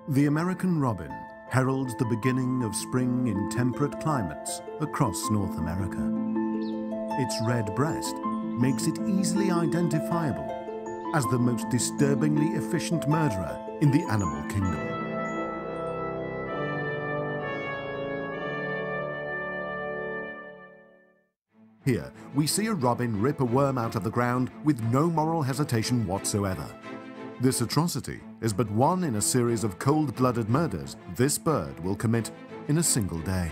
The American robin heralds the beginning of spring in temperate climates across North America. Its red breast makes it easily identifiable as the most disturbingly efficient murderer in the animal kingdom. Here, we see a robin rip a worm out of the ground with no moral hesitation whatsoever. This atrocity is but one in a series of cold-blooded murders this bird will commit in a single day.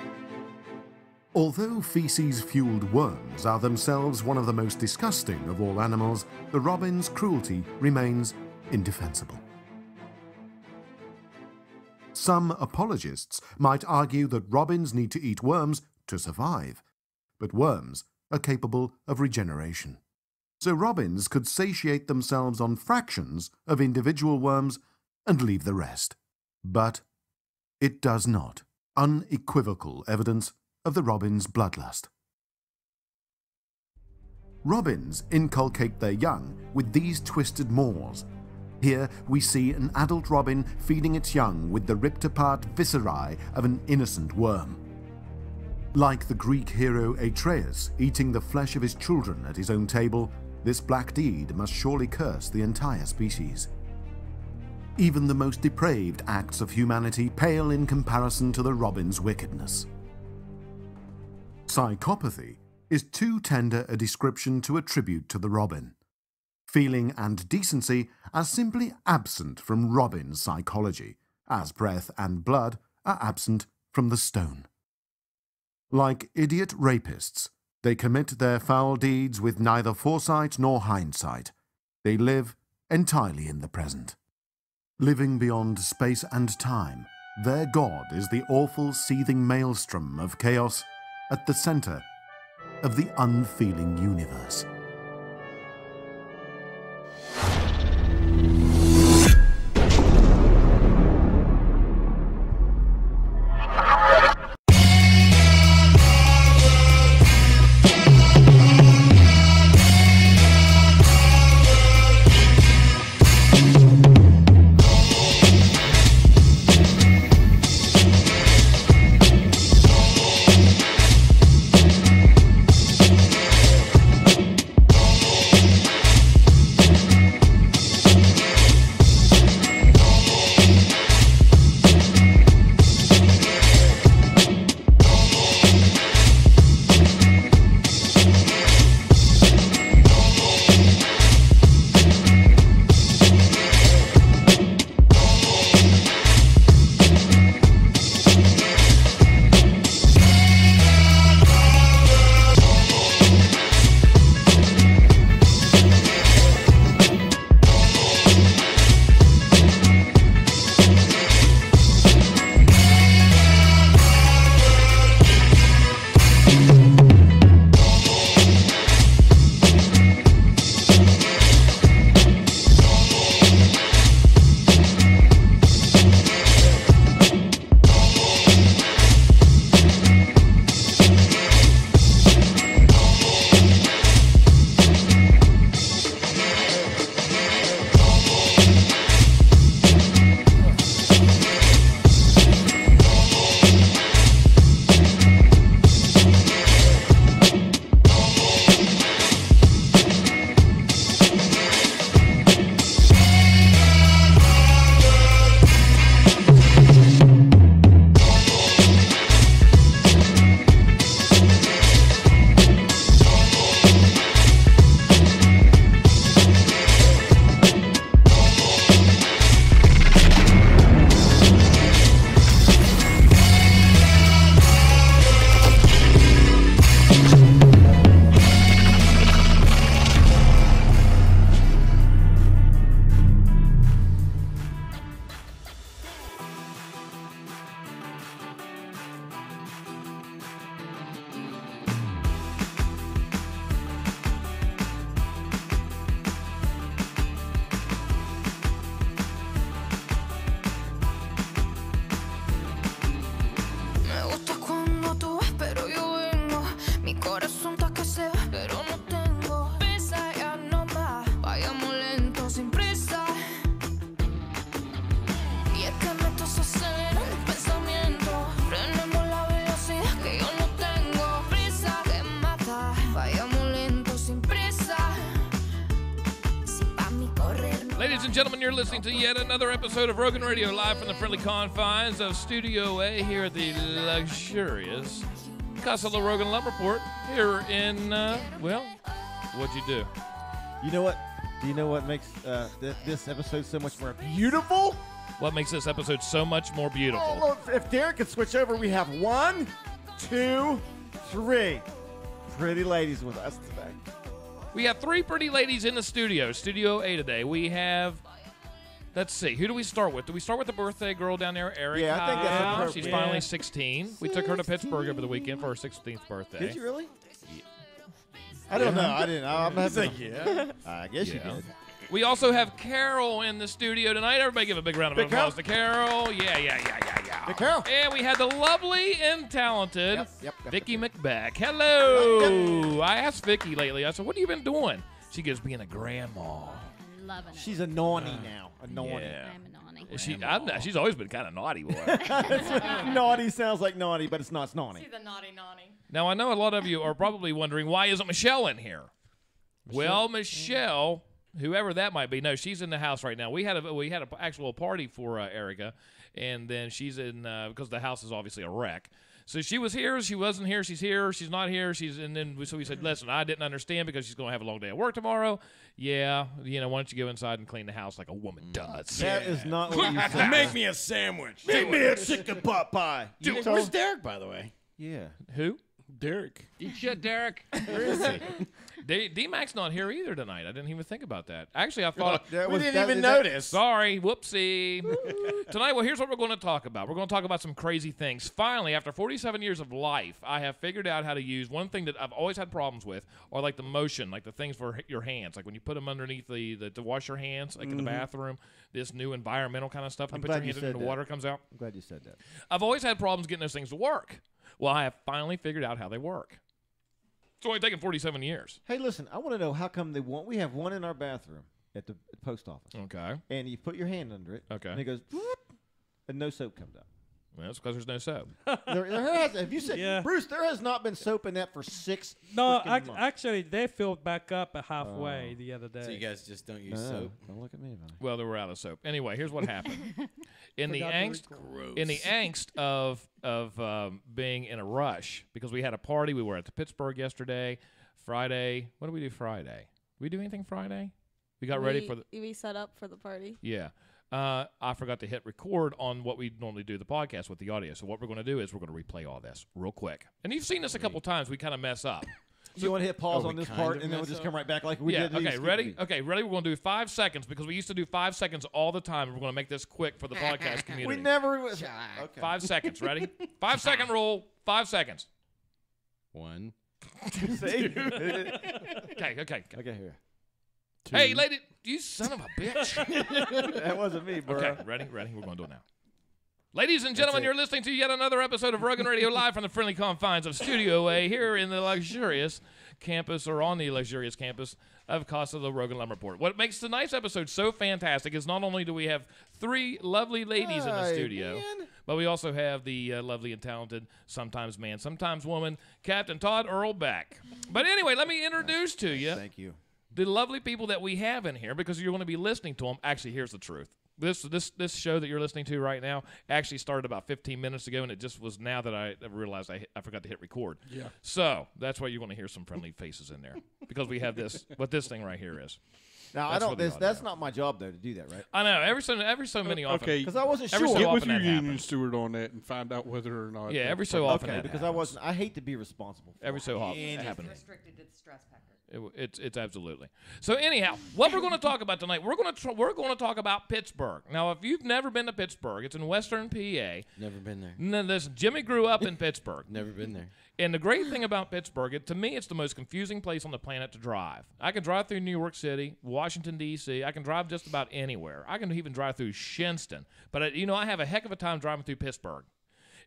Although feces-fueled worms are themselves one of the most disgusting of all animals, the robin's cruelty remains indefensible. Some apologists might argue that robins need to eat worms to survive, but worms are capable of regeneration. So robins could satiate themselves on fractions of individual worms and leave the rest. But it does not. Unequivocal evidence of the robin's bloodlust. Robins inculcate their young with these twisted maws. Here we see an adult robin feeding its young with the ripped-apart viscerae of an innocent worm. Like the Greek hero Atreus eating the flesh of his children at his own table, this black deed must surely curse the entire species. Even the most depraved acts of humanity pale in comparison to the robin's wickedness. Psychopathy is too tender a description to attribute to the robin. Feeling and decency are simply absent from robin's psychology, as breath and blood are absent from the stone. Like idiot rapists, they commit their foul deeds with neither foresight nor hindsight. They live entirely in the present. Living beyond space and time, their god is the awful seething maelstrom of chaos at the center of the unfeeling universe. Ladies and gentlemen, you're listening to yet another episode of Rogan Radio, live from the friendly confines of Studio A here at the luxurious Casa La Rogan Lumberport here in, well, what'd you do? You know what? Do you know what makes this episode so much more beautiful? What makes this episode so much more beautiful? Oh, look, if Derek could switch over, we have 1, 2, 3 pretty ladies with us today. We have 3 pretty ladies in the studio, Studio A today. We have, let's see, who do we start with? Do we start with the birthday girl down there, Erica? Yeah, I think that's appropriate. She's finally 16. We took her to Pittsburgh over the weekend for her 16th birthday. Did you really? Yeah. I don't know. I didn't. I'm not like, yeah. I guess you did. We also have Carol in the studio tonight. Everybody give a big round of applause to Carol. Yeah. Hey, Carol. And we had the lovely and talented Yep. Vicky McBack. Hello. I asked Vicky lately, I said, what have you been doing? She goes, being a grandma. Loving it. She's a naughty now. A naughty. Yeah. I'm a naughty. She's always been kind of naughty, boy. Naughty sounds like naughty, but it's not. It's naughty. She's a naughty. Now, I know a lot of you are probably wondering, why isn't Michelle in here? Well, Michelle, whoever that might be, no, she's in the house right now. We had a actual party for Erica, and then she's in because the house is obviously a wreck. So she was here, she wasn't here, she's here, she's not here, so we said, listen, I didn't understand because she's going to have a long day at work tomorrow. Yeah, why don't you go inside and clean the house like a woman does? That is not what you said. Make me a sandwich. Make me a chicken pot pie. Where's Derek, by the way? Yeah. Who? Derek. Eat shit, Derek. Where is he? D-Mac's not here either tonight. I didn't even think about that. Actually, I thought... We didn't even notice. Sorry. Whoopsie. Tonight, well, here's what we're going to talk about. We're going to talk about some crazy things. Finally, after 47 years of life, I have figured out how to use one thing that I've always had problems with, or like the motion, like the things for your hands. Like when you put them underneath to wash your hands, like in the bathroom, this new environmental kind of stuff. You put your hands in the water comes out. I'm glad you said that. I've always had problems getting those things to work. Well, I have finally figured out how they work. It's only taken 47 years. Hey, listen, I want to know how come we have one in our bathroom at the post office. Okay. And you put your hand under it. Okay. And it goes, whoop, and no soap comes out. Well, that's because there's no soap. there has, have you said, Yeah. Bruce, there has not been soap in that for 6 No, months. actually, they filled back up halfway the other day. So you guys just don't use No, soap? don't look at me, buddy. Well, they were out of soap. Anyway, here's what happened. In the Forgot to angst of being in a rush, because we had a party. We were at the Pittsburgh yesterday. Friday. What did we do Friday? We do anything Friday? We got ready for the... We set up for the party. Yeah. I forgot to hit record on what we normally do the podcast with the audio. So what we're going to do is we're going to replay all this real quick. And you've seen this a couple times. We kind of mess up. So you want to hit pause we on this kind part, of and then we'll mess just up? come right back like we did. Okay, ready? Okay, ready? We're going to do 5 seconds because we used to do 5 seconds all the time. We're going to make this quick for the podcast community. We never was. Okay. 5 seconds. Ready? 5 second rule. 5 seconds. 1. See? Okay. Okay, here. 2. Hey, lady, you son of a bitch. That wasn't me, bro. Okay, ready? We're going to do it now. Ladies and gentlemen, you're listening to yet another episode of Rogan Radio, live from the friendly confines of Studio A here in the luxurious campus, or on the luxurious campus of Casa La Rogan Lumberport. What makes tonight's episode so fantastic is not only do we have 3 lovely ladies in the studio, but we also have the lovely and talented, sometimes man, sometimes woman, Captain Todd Earl Beck. But anyway, let me introduce to you Thank you. the lovely people that we have in here, because you're going to be listening to them. Actually, here's the truth. This show that you're listening to right now actually started about 15 minutes ago, and it just was now that I realized I forgot to hit record. Yeah. So that's why you're going to hear some friendly faces in there, because we have what this thing right here is. Now, That's I for don't. the That's audio. not my job though to do that, right? I know every so many often. Okay. Because I wasn't Every sure. so Get often with your that union happens. steward on that and find out whether or not. Yeah, every so often. Okay, that because I happens. wasn't. I hate to be responsible. For Every so often anything. it happens. Restricted to the stress packer. It's absolutely. So anyhow, what we're going to talk about tonight, we're going to talk about Pittsburgh. Now, if you've never been to Pittsburgh, it's in Western PA. Never been there. No, listen, Jimmy grew up in Pittsburgh. Never been there. And the great thing about Pittsburgh, to me, it's the most confusing place on the planet to drive. I can drive through New York City, Washington, D.C. I can drive just about anywhere. I can even drive through Shinston. But, I have a heck of a time driving through Pittsburgh.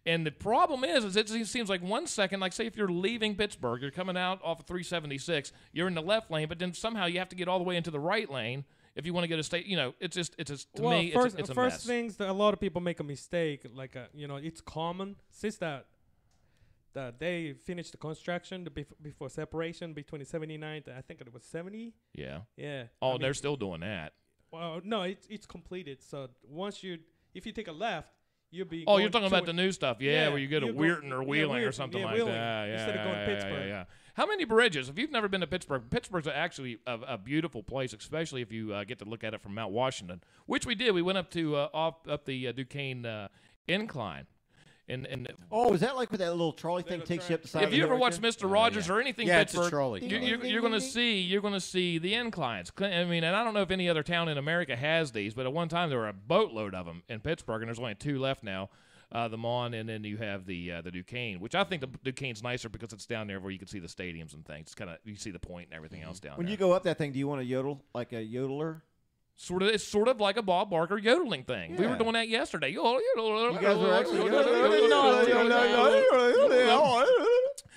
And the problem is it seems like 1 second, like say if you're leaving Pittsburgh, you're coming out off of 376, you're in the left lane, but then somehow you have to get all the way into the right lane if you want to get a state. It's just to me, it's a mess. First things that a lot of people make a mistake, like it's common since that they finished the construction before separation between the 79th, I think it was 70. Yeah. Yeah. Oh, they're still doing that. Well, no, it's completed. So if you take a left, you'll be. Oh, you're talking about the new stuff, where you go to you'll Weirton or Wheeling or Weirton, something like Wheeling, that. Yeah, instead of going to Pittsburgh. Yeah. How many bridges? If you've never been to Pittsburgh, Pittsburgh's actually a beautiful place, especially if you get to look at it from Mount Washington, which we did. We went up to up the Duquesne incline. And Oh, is that like with that little trolley thing takes you up the side? if you ever watch Mr. Rogers or anything Yeah, it's a Pittsburgh, trolley. you're going to see the inclines. I mean, and I don't know if any other town in America has these, but at one time there were a boatload of them in Pittsburgh, and there's only 2 left now. The Mon, and then you have the Duquesne, which I think the Duquesne's nicer because it's down there where you can see the stadiums and things. It's kind of, you see the point and everything else down When there. you go up that thing, do you want to yodel like a yodeler? It's sort of like a Bob Barker yodeling thing. We were Yeah. doing that yesterday. You You guys were actually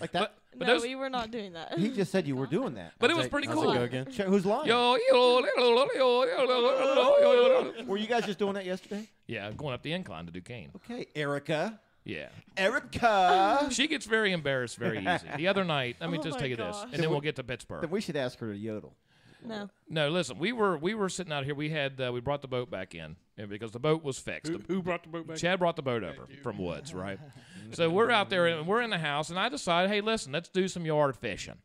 like that. But No, those- we were not doing that. He just said you were doing that. But it was pretty How's cool. it go again? Who's lying? Were you guys just doing that yesterday? Yeah, going up the incline to Duquesne. Okay, Erica. Yeah. Erica. She gets very embarrassed very easy. The other night, let me Oh just my tell you this, gosh. and then we'll get to Pittsburgh. Then we should ask her to yodel. No. No, listen, we were sitting out here. We brought the boat back in because the boat was fixed. Who brought the boat back? Chad brought the boat over from Woods, right? So we're out there and we're in the house, and I decided, hey, listen, let's do some yard fishing.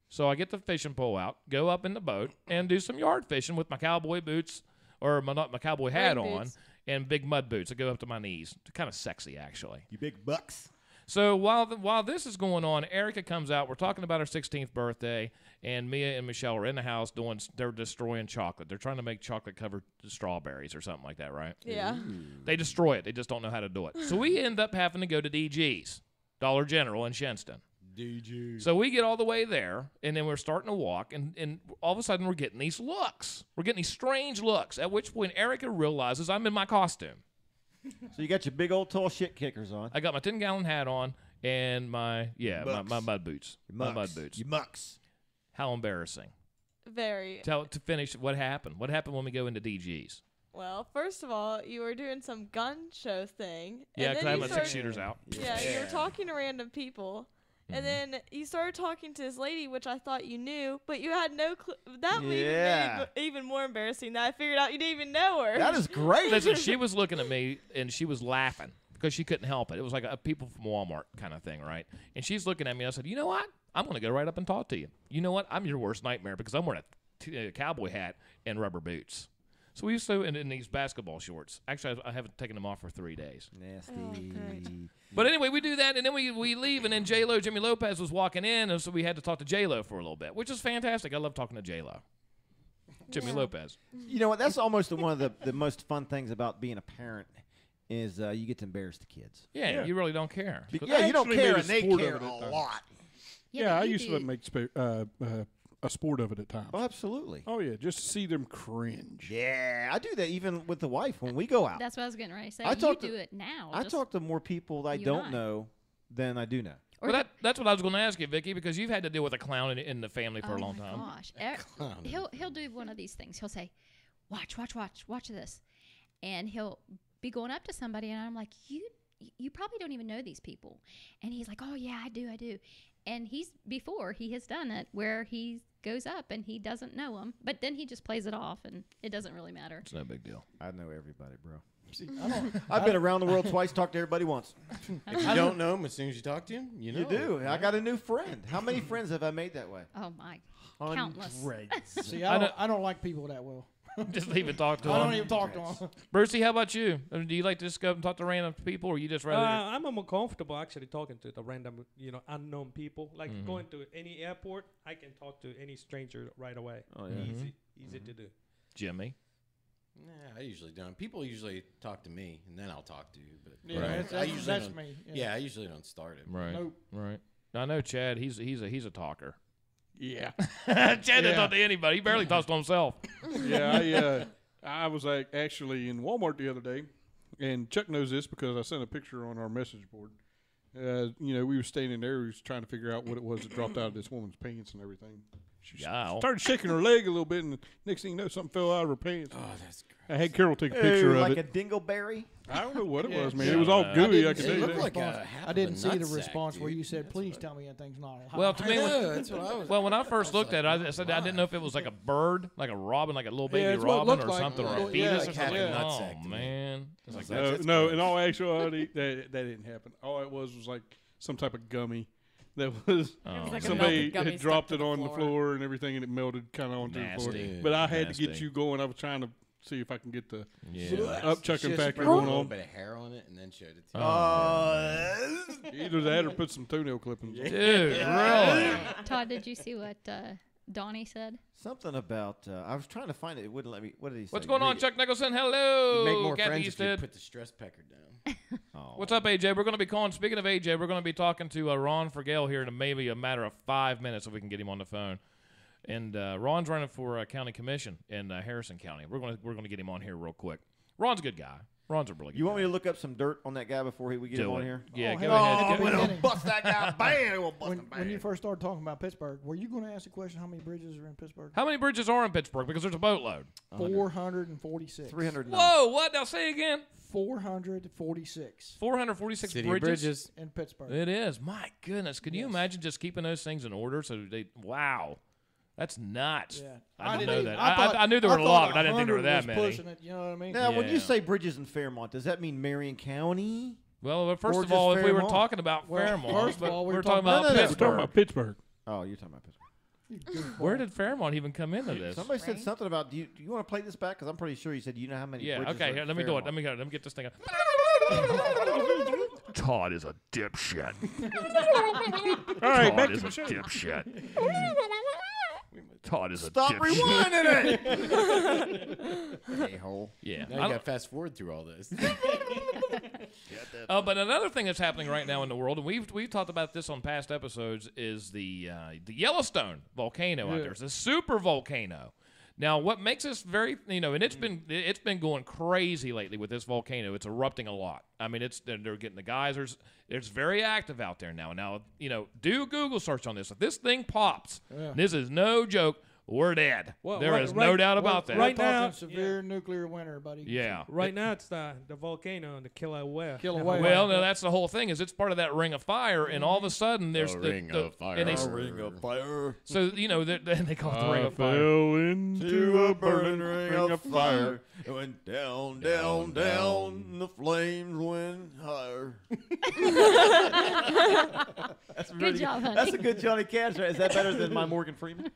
So I get the fishing pole out, go up in the boat, and do some yard fishing with my cowboy boots or my cowboy hat Rain on boots. and big mud boots that go up to my knees. Kind of sexy, actually. You big bucks. So while this is going on, Erica comes out. We're talking about her 16th birthday, and Mia and Michelle are in the house they're destroying chocolate. They're trying to make chocolate covered strawberries or something like that, right? Yeah. They destroy it. They just don't know how to do it. So we end up having to go to DG's, Dollar General in Shinston. DG. So we get all the way there, and then we're starting to walk, and all of a sudden we're getting these looks. We're getting these strange looks, at which point Erica realizes I'm in my costume. So you got your big old tall shit kickers on. I got my 10-gallon hat on and my mud boots. My mud boots. You mucks. How embarrassing. Very. To finish, what happened? What happened when we go into DG's? Well, first of all, you were doing some gun show thing. Yeah, and because then I have you my started- 6-shooters out. Yeah, you were talking to random people. And then you started talking to this lady, which I thought you knew, but you had no clue. That made Yeah. it even more embarrassing that I figured out you didn't even know her. That is great. Listen, she was looking at me, and she was laughing because she couldn't help it. It was like a people from Walmart kind of thing, right? And she's looking at me. I said, you know what? I'm going to go right up and talk to you. You know what? I'm your worst nightmare because I'm wearing a cowboy hat and rubber boots. So we used to in these basketball shorts. Actually, I haven't taken them off for 3 days. Nasty. But anyway, we do that, and then we leave, and then J-Lo, Jimmy Lopez, was walking in, and so we had to talk to J-Lo for a little bit, which is fantastic. I love talking to J-Lo. Jimmy Lopez. You know what? That's almost one of the most fun things about being a parent is you get to embarrass the kids. Yeah, you really don't care. Yeah, you don't actually care, made a and they sport care of it at a times. lot. Yeah, I but you used do- to make a sport of it at times. Oh, absolutely. Oh yeah, just to see them cringe. Yeah, I do that even with the wife when we go out. That's what I was getting ready to say. I You talk do to- it now. I just- talk to more people that I you and don't I. know than I do know. or- Well, that's what I was going to ask you, Vicky, because you've had to deal with a clown in the family for oh a long my time. Gosh. He'll do one of these things. He'll say, watch this. And he'll be going up to somebody, and I'm like, you probably don't even know these people. And he's like, oh, yeah, I do. And he has done it where he goes up and he doesn't know them, but then he just plays it off, and it doesn't really matter. It's no big deal. I know everybody, bro. I've been around the world twice, talked to everybody once. If you don't know him, as soon as you talk to him, you know. You do. him, I right? got a new friend. How many friends have I made that way? Oh, my. Countless. Hundreds. See, I I don't like people that well. Just even talk to I don't him. even talk to them. Brucey, how about you? Do you like to just go up and talk to random people, or you just rather? I'm more comfortable actually talking to the random, unknown people. Like going to any airport, I can talk to any stranger right away. Oh, yeah. Easy to do. Jimmy? Nah, I usually don't. People usually talk to me, and then I'll talk to you. But Yeah, Right. that's don't- me. Yeah, I usually don't start it. Right. Nope. Right. I know Chad. He's a talker. Yeah, Chad doesn't Yeah. talk to anybody. He barely talks to himself. yeah. I was actually in Walmart the other day, and Chuck knows this because I sent a picture on our message board. We were standing there. We was trying to figure out what it was that dropped out of this woman's pants and everything. She Yow. started shaking her leg a little bit, and next thing you know, something fell out of her pants. Oh, that's gross. I had Carol take a picture of like it. a dingleberry. I don't know what it was, man. Yeah. It was all I gooey. I didn't can see tell you It the that. looked like response. half I of didn't a see the nutsack, response where dude. you said, That's "Please what- tell me anything's not." Well, to me, Yeah, that's what I was. well, when I first was looked like, at it, I said I didn't know if it was like a bird, like a robin, like a little baby it's what it robin looked or like. something, or Yeah, a fetus like or having something. a Oh nutsack to me. man, it's like No, That's no. gross. In all actuality, that didn't happen. All it was like some type of gummy that was like a somebody melted gummy had stuck dropped to it the on the floor. floor and everything, and it melted kind of onto the Nasty. floor. But I had to get Nasty. you going. I was trying to see if I can get the yeah. upchucking factor Put a going little on. bit of hair on it and then showed it to you. Either that or put some toenail clippings on. Dude, really? Todd, did you see what Donnie said? Something about. I was trying to find it. It wouldn't let me. What did he say? What's going on, Read it. Chuck Nicholson? Hello, You make more Kathy friends if you Easthead. put the stress pecker down. Oh. What's up, AJ? We're going to be calling. Speaking of AJ, we're going to be talking to Ron Fergale here in maybe a matter of 5 minutes if we can get him on the phone. And Ron's running for county commission in Harrison County. We're going to get him on here real quick. Ron's a good guy. Ron's a really good You want guy. me to look up some dirt on that guy before we get him Do on it. here? Yeah, Oh, go hell ahead. yeah. Go- We're We'll gonna bust that guy. Bam! We'll bust him. When you Bam. first started talking about Pittsburgh, were you going to ask the question how many bridges are in Pittsburgh? How many bridges are in Pittsburgh? Because there's a boatload. 446. 309. Whoa, what? Now say again. 446 446 City bridges. in Pittsburgh. It is. My goodness. Can you imagine just keeping those things in order? So they, wow. That's nuts. Yeah. I didn't know even- that. thought- I knew there were a lot, thought but I didn't think there were 100 that was many. pushing it, you know what I mean? Now, when Yeah. you say bridges in Fairmont, does that mean Marion County? Well, first Or of all, just if we were Fairmont? talking about Well, Fairmont, first of but all, we were talking about No, no, no. We're Pittsburgh. talking about Pittsburgh. Oh, you're talking about Pittsburgh. Where did Fairmont even come into this? Somebody said Right? something about. Do you want to play this back? Because I'm pretty sure you said you know how many. Yeah, bridges okay, are here, in let me do it. Fairmont. Let me get this thing up. Todd is a dipshit. All right, Todd back is to a the show. dipshit. Todd is a Stop dipshit. rewinding it. A-hole. Yeah. Now you got to fast forward through all this. But another thing that's happening right now in the world, and we've talked about this on past episodes, is the Yellowstone volcano out there. It's a super volcano. Now, what makes this very, and it's been going crazy lately with this volcano. It's erupting a lot. I mean, they're getting the geysers. It's very active out there now. Now, do a Google search on this. If this thing pops, this is no joke. We're dead. Well, There right- is no right- doubt about well, that. right We're talking now- severe nuclear winter, buddy. Yeah. Right now, it's the volcano, the Kilauea. Kilauea. Well, no, that's the whole thing. Is it's part of that ring of fire, and all of a sudden there's ring of fire. and they, Ring of fire. so they call it the ring I of fire. fell into a burning ring of fire. It went down, down, down. The flames went higher. That's Good job, honey. That's a good Johnny Cash. Right? Is that better than my Morgan Freeman?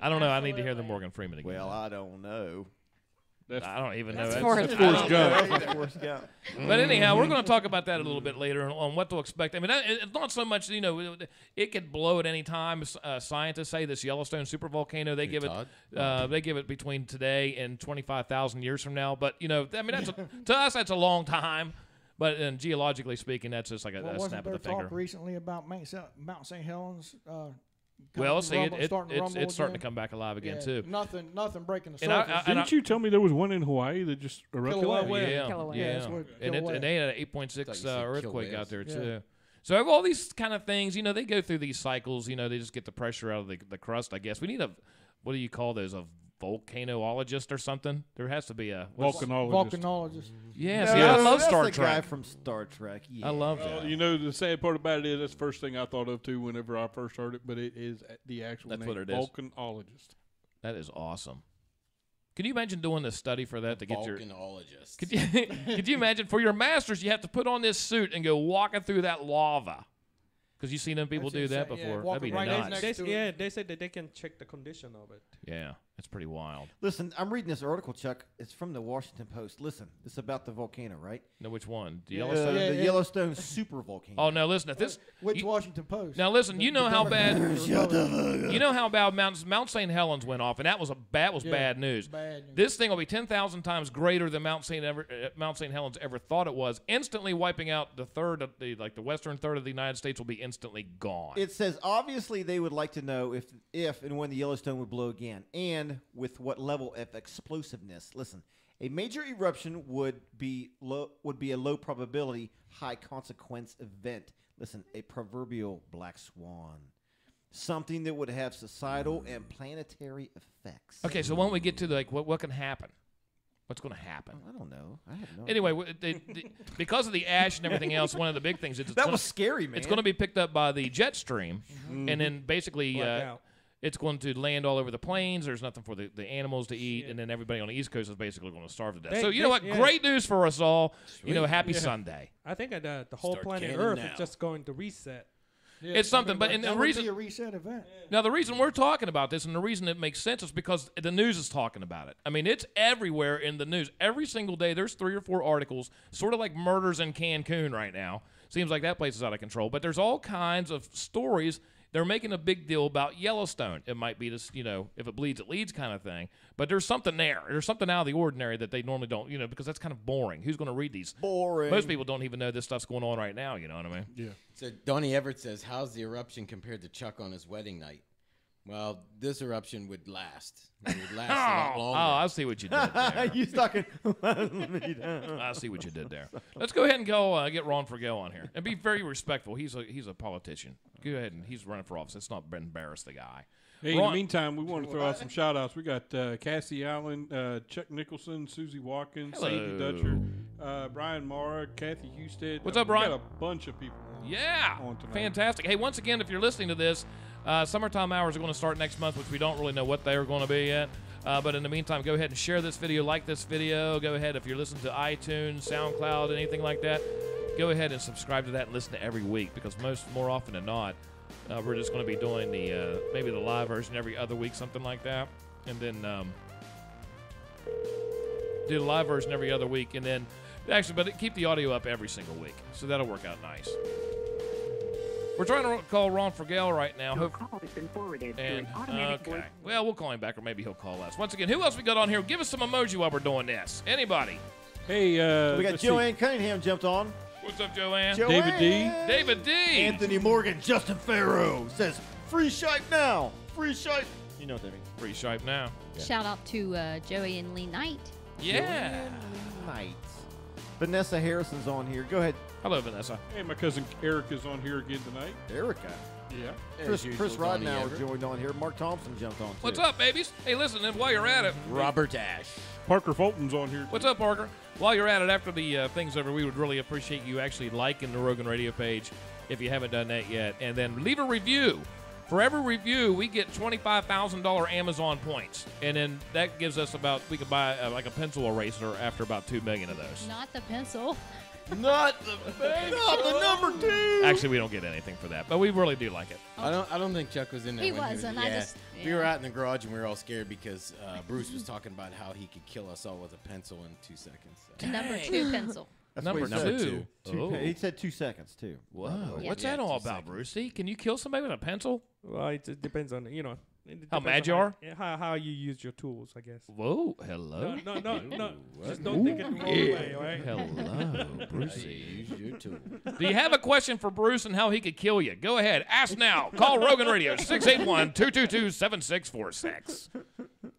I don't know. I need to hear the Morgan Freeman again. Well, I don't know. I don't even know. That's That's- Forrest that's- Forrest Gump. That's Forrest Gump. But anyhow, we're going to talk about that a little bit later on what to expect. I mean, it's not so much, it could blow at any time. Scientists say this Yellowstone supervolcano, they give it between today and 25,000 years from now. But, I mean, to us, that's a long time. But geologically speaking, that's just like a Wasn't snap there of the finger. talk recently about Mount St. Helens? Well, see, starting to rumble it's starting to again? come back alive again, Yeah, too. Nothing breaking the And I- surface. Didn't you tell me there was one in Hawaii that just erupted? Kilauea. Yeah, Kilauea. yeah. That's what And Kilauea. they had an Thought 8.6 you said earthquake Kilauea. out there, Yeah. too. So all these kind of things, they go through these cycles. They just get the pressure out of the crust, I guess. We need what do you call those, a volcanologist or something? There has to be a... Volcanologist. Volcanologist. Yeah, No, see, I love that's Star the guy Trek. from Star Trek. Yeah. I love Well, that. the sad part about it is that's the first thing I thought of too whenever I first heard it, but it is the actual That's name. what it is. Volcanologist. That is awesome. Could you imagine doing this study for that to get your... Volcanologist. Could you imagine, for your masters, you have to put on this suit and go walking through that lava? Because you've seen them people That's do that insane. Yeah, before. walking That'd be right nuts. next to it. Yeah, they said that they can check the condition of it. Yeah, it's pretty wild. Listen, I'm reading this article, Chuck. It's from the Washington Post. Listen, it's about the volcano, right? Know which one? The Yeah. Yellowstone? The yeah. Yellowstone super volcano. Oh, no, listen. If this... Which you- Washington Post? Now listen, you know how bad Shut the fuck up. you know how bad Mount St. Helens went off, and that was bad news. Bad news. This thing will be 10,000 times greater than Mount St. Helens ever thought it was, instantly wiping out the western third of the United States will be instantly gone. It says obviously they would like to know if and when the Yellowstone would blow again, and with what level of explosiveness. Listen, a major eruption would be a low probability, high consequence event. Listen, a proverbial black swan. Something that would have societal and planetary effects. Okay, so when we get to like what can happen, what's going to happen? I don't know. I have no. Anyway, because of the ash and everything else, one of the big things is that was scary, man. It's going to be picked up by the jet stream, and then basically it's going to land all over the plains. There's nothing for the animals to eat, and then everybody on the East Coast is basically going to starve to death. So you know what? Great news for us all. Sweet. You know, happy Sunday. I think the whole planet Earth is just going to reset. Yeah, it's something, but the reason a reset event. Now the reason we're talking about this and the reason it makes sense is because the news is talking about it. I mean, it's everywhere in the news. Every single day, there's 3 or 4 articles, sort of like murders in Cancun right now. Seems like that place is out of control. But there's all kinds of stories. They're making a big deal about Yellowstone. It might be this, if it bleeds, it leads kind of thing. But there's something there. There's something out of the ordinary that they normally don't, because that's kind of boring. Who's going to read these? Boring. Most people don't even know this stuff's going on right now. You know what I mean? Yeah. So Donnie Everett says, how's the eruption compared to Chuck on his wedding night? Well, this eruption would last. It would last a lot longer. Oh, I see what you did there. You talking? I see what you did there. Let's go ahead and go get Ron Forgel on here and be very respectful. He's a politician. Go ahead and he's running for office. Let's not embarrass the guy. Hey, in the meantime, we want to throw out some shout-outs. We got Cassie Allen, Chuck Nicholson, Susie Watkins, Sadie Dutcher, Brian Mara, Kathy Husted. What's up, Brian? We got a bunch of people on tonight. Fantastic. Hey, once again, if you're listening to this, summertime hours are going to start next month, which we don't really know what they are going to be yet. But in the meantime, go ahead and share this video, like this video. Go ahead, if you're listening to iTunes, SoundCloud, anything like that, go ahead and subscribe to that and listen to every week because more often than not, we're just going to be doing maybe the live version every other week, something like that. And then do the live version every other week. And then, but keep the audio up every single week. So that'll work out nice. We're trying to call Ron Forgel right now. Your call has been forwarded to an automatic voice. Well, we'll call him back, or maybe he'll call us. Once again, who else we got on here? Give us some emoji while we're doing this. Anybody? Hey, we got Joanne Cunningham jumped on. What's up, Joanne? David D. David D. Anthony Morgan. Justin Farrow says, free shipe now. Free shipe. You know what that means. Free shipe now. Yeah. Shout out to Joey and Lee Knight. Yeah. Lee Knight. Vanessa Harrison's on here. Go ahead. Hello, Vanessa. Hey, my cousin Erica's on here again tonight. Erica. Yeah. Chris Rodnow joined on here. Mark Thompson jumped on, too. What's up, babies? Hey, listen, and while you're at it. Robert Ash. Parker Fulton's on here, too. What's up, Parker? While you're at it, after the thing's over, we would really appreciate you actually liking the Rogan Radio page if you haven't done that yet. And then leave a review. For every review, we get $25,000 Amazon points. And then that gives us we could buy like a pencil eraser after about 2 million of those. Not the pencil. Not the number 2. Actually, we don't get anything for that, but we really do like it. I don't think Chuck was in there. He when wasn't. He was, we were out in the garage and we were all scared because Bruce was talking about how he could kill us all with a pencil in 2 seconds. So. Number 2 pencil. That's number 2. Oh. He said 2 seconds, too. Whoa. What's that all about, Brucey? Can you kill somebody with a pencil? Well, it depends on, how mad you are? How you use your tools, I guess. Whoa, hello. No. Just don't think it the wrong way, all right? Hello, Brucey. Use your tool. Do you have a question for Bruce and how he could kill you? Go ahead. Ask now. Call Rogan Radio, 681-222-7646.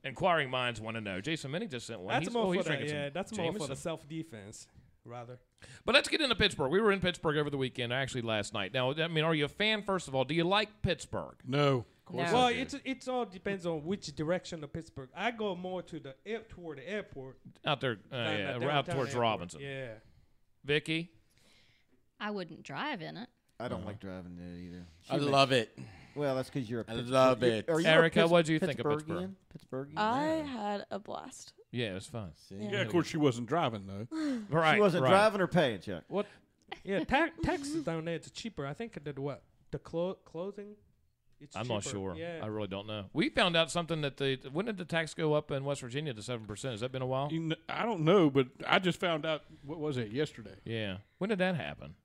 Inquiring minds want to know. Jason Minnie just sent one. That's more for the self-defense, rather. But let's get into Pittsburgh. We were in Pittsburgh over the weekend, actually last night. Now, I mean, are you a fan, first of all? Do you like Pittsburgh? No. Well, it all depends on which direction of Pittsburgh. I go more to toward the airport. Out there, out towards airport. Robinson. Yeah. Vicky? I wouldn't drive in it. I don't like driving it either. I love it. Well, that's because you're a Pittsburgh. I love it. Erica, what do you think of Pittsburgh? Pittsburgh? I had a blast. Yeah, it was fun. Yeah, of course she wasn't driving, though. Right. She wasn't driving or paying, Chuck. What? Yeah, taxes down there, it's cheaper. I think the clothing. It's I'm cheaper. not sure. Yeah. I really don't know. We found out something that when did the tax go up in West Virginia to 7%? Has that been a while? I don't know, but I just found out, what was it, yesterday? Yeah. When did that happen?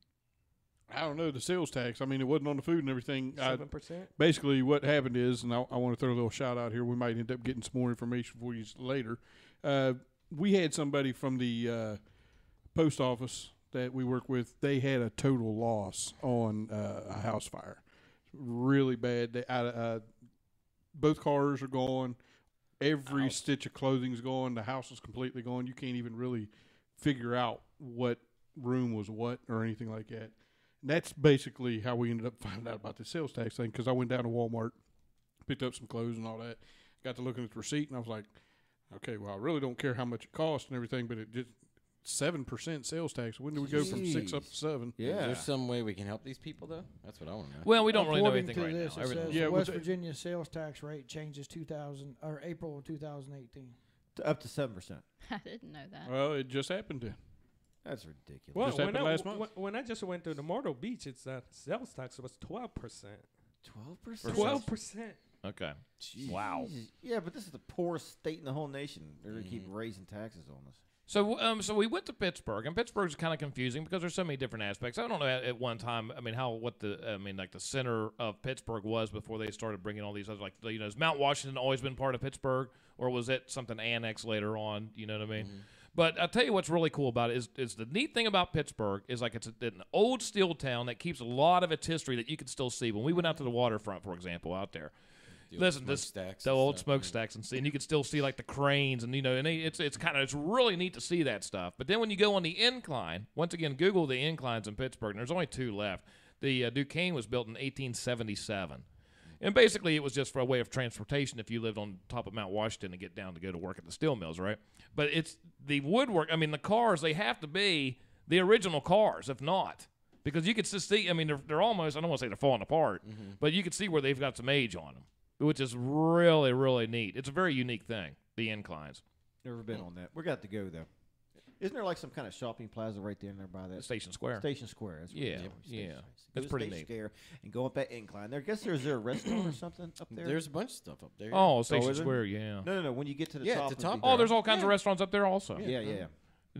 I don't know, the sales tax. I mean, it wasn't on the food and everything. 7%? Basically, what happened is, and I want to throw a little shout out here. We might end up getting some more information for you later. We had somebody from the post office that we work with. They had a total loss on a house fire. Really bad. Both cars are gone. Every stitch of clothing's gone. The house is completely gone. You can't even really figure out what room was what or anything like that. that's basically how we ended up finding out about the sales tax thing, because I went down to Walmart, picked up some clothes and all that, got to looking at the receipt, and I was like, okay, well, I really don't care how much it costs and everything, but it just 7% sales tax. When do we go from 6 up to 7? Is there some way we can help these people, though? That's what I want to know. Well, we don't really know According anything to right this, now. it Everything- says Yeah, the well, West they- Virginia sales tax rate changes April of 2018. Up to 7%. I didn't know that. Well, it just happened then. That's ridiculous. Well, Just happened last month. when I just went to the Myrtle Beach, it's that sales tax was 12%. 12%. 12%. Okay. Wow. Yeah, but this is the poorest state in the whole nation. They're going to keep raising taxes on us. So we went to Pittsburgh, and Pittsburgh's kind of confusing because there's so many different aspects. I don't know at one time. I mean, like the center of Pittsburgh was before they started bringing all these other, like, you know, has Mount Washington always been part of Pittsburgh, or was it something annexed later on? You know what I mean? Mm-hmm. But I'll tell you what's really cool about it is the neat thing about Pittsburgh is, like, it's an old steel town that keeps a lot of its history that you can still see. When we went out to the waterfront, for example, out there. Listen, the old smokestacks, and you can still see, like, the cranes, and, you know, and it's really neat to see that stuff. But then when you go on the incline, once again, Google the inclines in Pittsburgh, and there's only 2 left. The Duquesne was built in 1877, and basically it was just for a way of transportation if you lived on top of Mount Washington and get down to go to work at the steel mills, right? But it's the woodwork. I mean, the cars, they have to be the original cars, if not. Because you could just see, I mean, they're almost, I don't want to say they're falling apart, but you can see where they've got some age on them, which is really, really neat. It's a very unique thing, the inclines. Never been on that. We're got to go, though. Isn't there, like, some kind of shopping plaza right there by that? Station Square. Station Square. That's Yeah, right. yeah. Go That's to pretty Station neat. Square and go up that incline. There, I guess there's a restaurant or something up there. There's a bunch of stuff up there. Oh, Station is there? Square, yeah. No. When you get to the Yeah, top. at the of top. Oh, there's all kinds of restaurants up there also. Yeah. You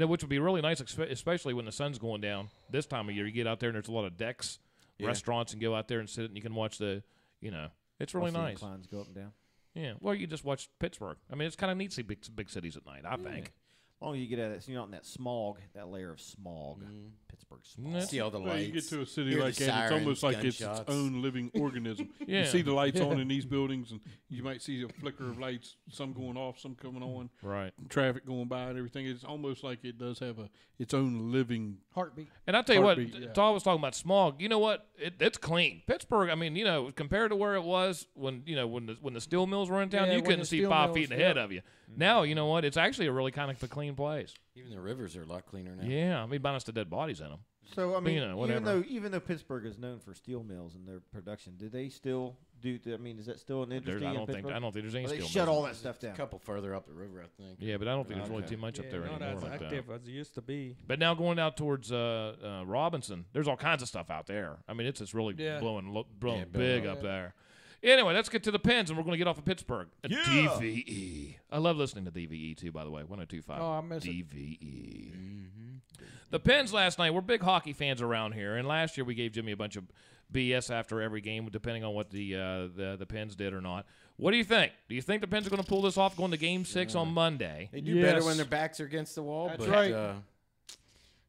know, which would be really nice, especially when the sun's going down this time of year. You get out there and there's a lot of decks, restaurants, and go out there and sit and you can watch the, you know, it's really Watch the nice. inclines go up and down. Yeah. Well, you just watch Pittsburgh. I mean, it's kind of neat to see big cities at night, I think. As long as you get out of that, so you're not in that smog, that layer of smog. Pittsburgh smog. See all the Well, lights. you get to a city hear the like that, it's sirens, almost like it's gunshots. its own living organism. Yeah. You see the lights on in these buildings, and you might see a flicker of lights, some going off, some coming on, Right. traffic going by and everything. It's almost like it does have its own living. Heartbeat. And I tell you what, Heartbeat, yeah. Todd was talking about smog. You know what? It's clean. Pittsburgh. I mean, you know, compared to where it was when the steel mills were in town, Yeah, you when couldn't the see steel 5 mills, feet ahead yeah. of you. Now, you know what? It's actually a really kind of a clean place. Even the rivers are a lot cleaner now. Yeah, I mean, minus the dead bodies in them. So I mean, you know, whatever. even though Pittsburgh is known for steel mills and their production, do they still do? I mean, is that still an industry? I in don't think Pittsburgh? there's any Or they steel shut mills. all that stuff A down. couple further up the river, I think. Yeah, but I don't think there's really Okay. too much up there not anymore. as like that. active as it used to be. But now going out towards Robinson, there's all kinds of stuff out there. I mean, it's just really blowing big up there. Anyway, let's get to the Pens, and we're going to get off of Pittsburgh. DVE. I love listening to DVE, too, by the way. 102.5 Oh, I miss it. DVE. The Pens last night, we're big hockey fans around here, and last year we gave Jimmy a bunch of BS after every game, depending on what the Pens did or not. What do you think? Do you think the Pens are going to pull this off going to Game 6 on Monday? They do better when their backs are against the wall. That's but, right.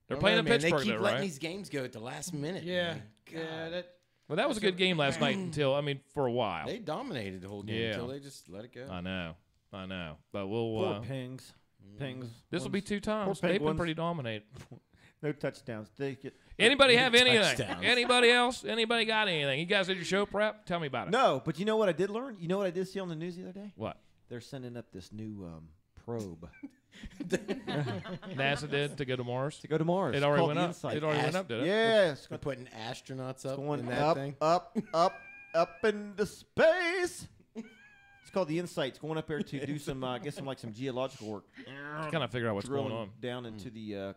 They're playing in Pittsburgh, They keep though, letting right? these games go at the last minute. Yeah. man. Yeah. Well, that was a good game last night for a while. They dominated the whole game until they just let it go. I know. But we'll. Poor Pings. This will be 2 times. Poor They've been Penguins. pretty dominant. No touchdowns. They get Anybody have anything? touchdowns. Anybody else? Anybody got anything? You guys did your show prep? Tell me about it. no, but you know what I did learn? You know what I did see on the news the other day? What? They're sending up this new probe NASA did to go to Mars? to go to Mars. It It's already called went the up. Insight. It already went up, did it? Yeah, it's They're putting astronauts up going in that up, thing. up into space. It's called the Insight. It's going up there to do some, some geological work. Kind of figure out what's going Drilling on. down into the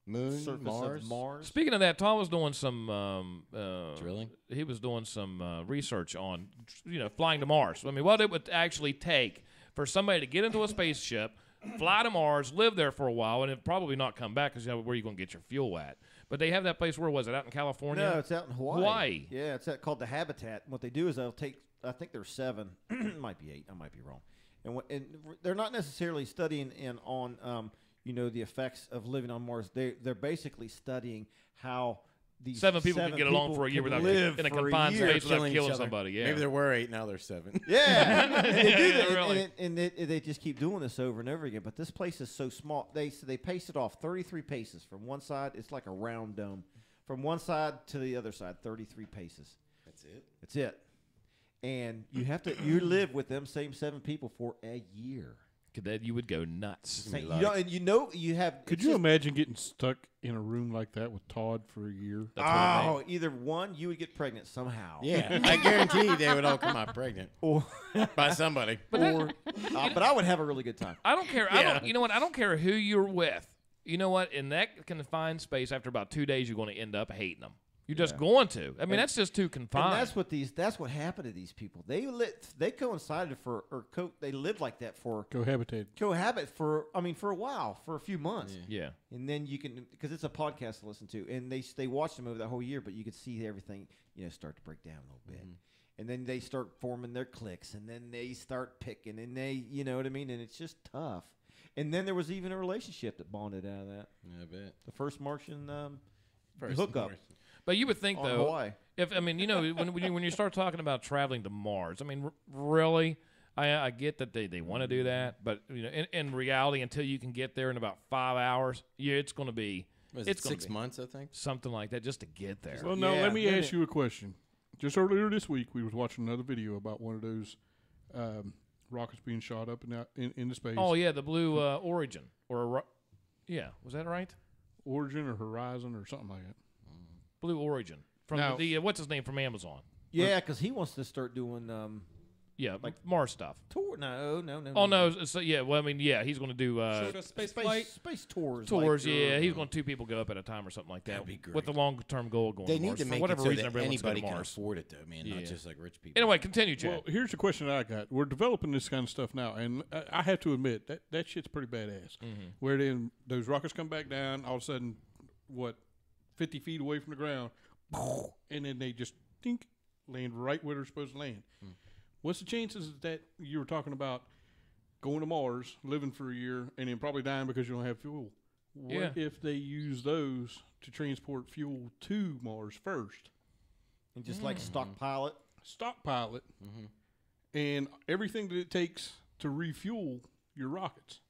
Moon, surface Mars. of Mars. Speaking of that, Tom was doing some Drilling? He was doing some research on, flying to Mars. I mean, what it would actually take for somebody to get into a spaceship, fly to Mars, live there for a while, and probably not come back because where are you going to get your fuel at? But they have that place. Where was it? Out in California? No, it's out in Hawaii. Hawaii. Yeah, it's called the Habitat. And what they do is they'll take, I think there's 7, it might be 8, I might be wrong. And they're not necessarily studying on the effects of living on Mars. They're basically studying how these 7 people can get along for a year without live in a for confined year. space without Killing each killing other. somebody. Yeah. Maybe there were 8, now there's 7. Yeah, and they do that, Really. and they just keep doing this over and over again. But this place is so small. They pace it off 33 paces from one side. It's like a round dome from one side to the other side, 33 paces. That's it. That's it. And you live with them same 7 people for a year. Then you would go nuts. You have. Could you imagine getting stuck in a room like that with Todd for a year? Either one, you would get pregnant somehow. Yeah, I guarantee they would all come out pregnant or by somebody. But I would have a really good time. I don't care. Yeah. You know what? I don't care who you're with. You know what? In that confined space, after about 2 days, you're going to end up hating them. You're just going to. I mean, that's just too confined. And that's what happened to these people. They coincided they lived like that for cohabit for a while, for a few months. Yeah. And then you can, because it's a podcast to listen to, and they watched them over that whole year, but you could see everything start to break down a little bit. And then they start forming their cliques, and then they start picking, and they, you know what I mean? And it's just tough. And then there was even a relationship that bonded out of that. Yeah, I bet. The first Martian hookup. But you would think, though, Hawaii. when you start talking about traveling to Mars, I mean, really, I get that they want to do that, but in reality, until you can get there in about 5 hours, it's going to be. It's 6 months, I think, something like that, just to get there. Well, no, let me ask you a question. Just earlier this week, we was watching another video about one of those rockets being shot up in the space. Oh yeah, the Blue Origin was that right? Origin or Horizon or something like that. Blue Origin from the what's his name from Amazon? Yeah, because he wants to start doing like Mars stuff. Tour? No. Oh no, so well, I mean, he's going to do space tours. Tours, he's going to 2 people go up at a time or something like that. That'd be great. With the long-term goal of going. They to need Mars. to make For whatever it so reason, that everybody wants to go anybody to can Mars. afford it, though, man. Not just like rich people. Anyway, continue, Chad. Well, here's the question I got. We're developing this kind of stuff now, and I have to admit that shit's pretty badass. Where then those rockets come back down, all of a sudden, 50 feet away from the ground, and then they just land right where they're supposed to land. What's the chances that you were talking about going to Mars, living for a year, and then probably dying because you don't have fuel? What if they use those to transport fuel to Mars first? And just like stockpile it. And everything that it takes to refuel your rockets.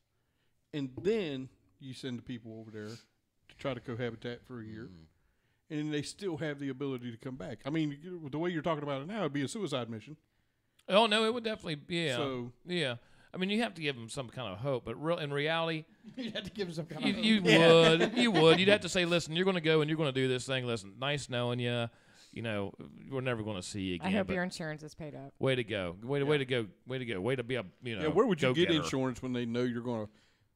And then you send the people over there to try to cohabitat for a year. And they still have the ability to come back. I mean, the way you're talking about it now, it'd be a suicide mission. Oh no, it would definitely be. So, I mean, you have to give them some kind of hope, but in reality, you have to give them some kind of hope. You would. You'd have to say, listen, you're going to go and you're going to do this thing. Listen, nice knowing you. We're never going to see you again. I hope your insurance is paid up. Way to go. Way to go. Way to be a where would you get insurance when they know you're going to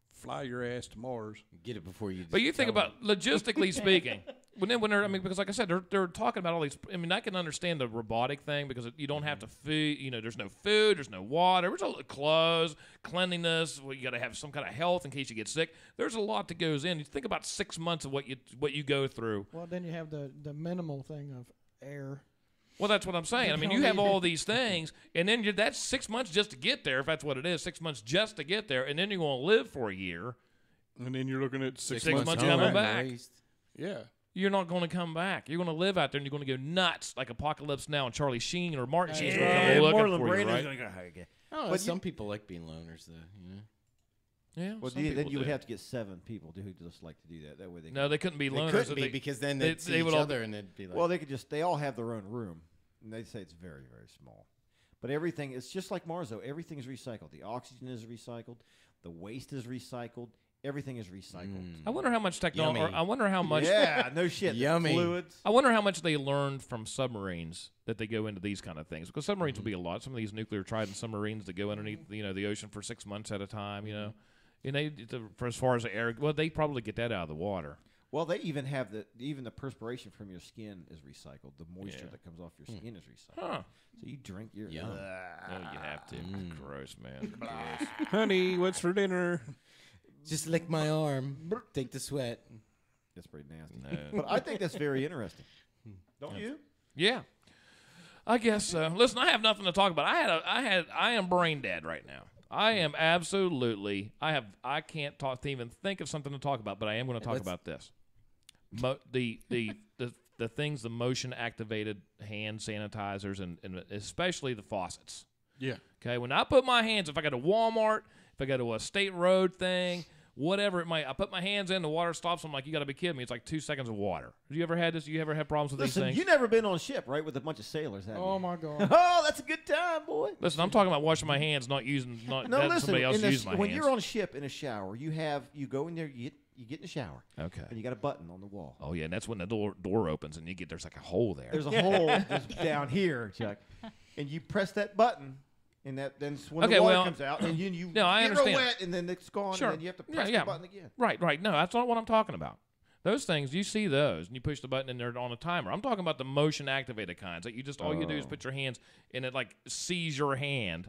fly your ass to Mars? Get it before you. But you think about logistically speaking. Because like I said, they're talking about all these. I mean, I can understand the robotic thing because you don't have to feed. There's no food, there's no water, there's no clothes, cleanliness. Well, you got to have some kind of health in case you get sick. There's a lot that goes in. You think about 6 months of what you go through. Well, then you have the minimal thing of air. Well, that's what I'm saying. I mean, you have all these things, and then that's 6 months just to get there. If that's what it is, 6 months just to get there, and then you're going to live for a year. And then you're looking at six months coming back. Yeah. You're not going to come back. You're going to live out there, and you're going to go nuts like Apocalypse Now and Charlie Sheen or Martin Sheen's going to come looking for you, right? Going to go high again. But some people like being loners, though. Yeah. Well, then you would have to get 7 people who just like to do that. That way they couldn't be loners. They couldn't be because then they'd see each other and they'd be like. Well, they all have their own room, and they say it's very, very small. But everything, it's just like Mars, though. Everything is recycled. The oxygen is recycled. The waste is recycled. Everything is recycled. I wonder how much technology. I wonder how much. Yeah, no shit. Yummy. Fluids. I wonder how much they learned from submarines that they go into these kind of things, because submarines will be a lot. Some of these nuclear Trident submarines that go underneath, the ocean for 6 months at a time. For as far as the air, they probably get that out of the water. Well, they even have the perspiration from your skin is recycled. The moisture that comes off your skin is recycled. Huh. So you drink your. No, you have to. Gross, man. Gross. Honey, what's for dinner? Just lick my arm. Take the sweat. That's pretty nasty. No. But I think that's very interesting. Don't you? Yeah. I guess so. Listen, I have nothing to talk about. I am brain dead right now. I am absolutely. I can't even think of something to talk about, but I am going to talk about this. The things, the motion activated hand sanitizers and especially the faucets. Yeah. Okay. When I put my hands, if I go to Walmart, if I go to a state road thing, whatever it might. I put my hands in, the water stops. I'm like, you got to be kidding me. It's like 2 seconds of water. Have you ever had this? You ever had problems with these things? You never been on a ship, right, with a bunch of sailors, have you? Oh my God. Oh, that's a good time, boy. Listen, I'm talking about washing my hands, not using, not No, letting listen. somebody else use my when hands. you're on a ship in a shower, you go in there, you get in the shower. Okay. And you got a button on the wall. Oh yeah, and that's when the door opens and there's like a hole there. There's a hole just down here, Chuck, and you press that button. And then when the water comes out, and you no, I get understand. real wet, and then it's gone, Sure. and then you have to press the button again. Right. No, that's not what I'm talking about. Those things, you see those, and you push the button, and they're on a timer. I'm talking about the motion-activated kinds. Like all you do is put your hands, and it like sees your hand,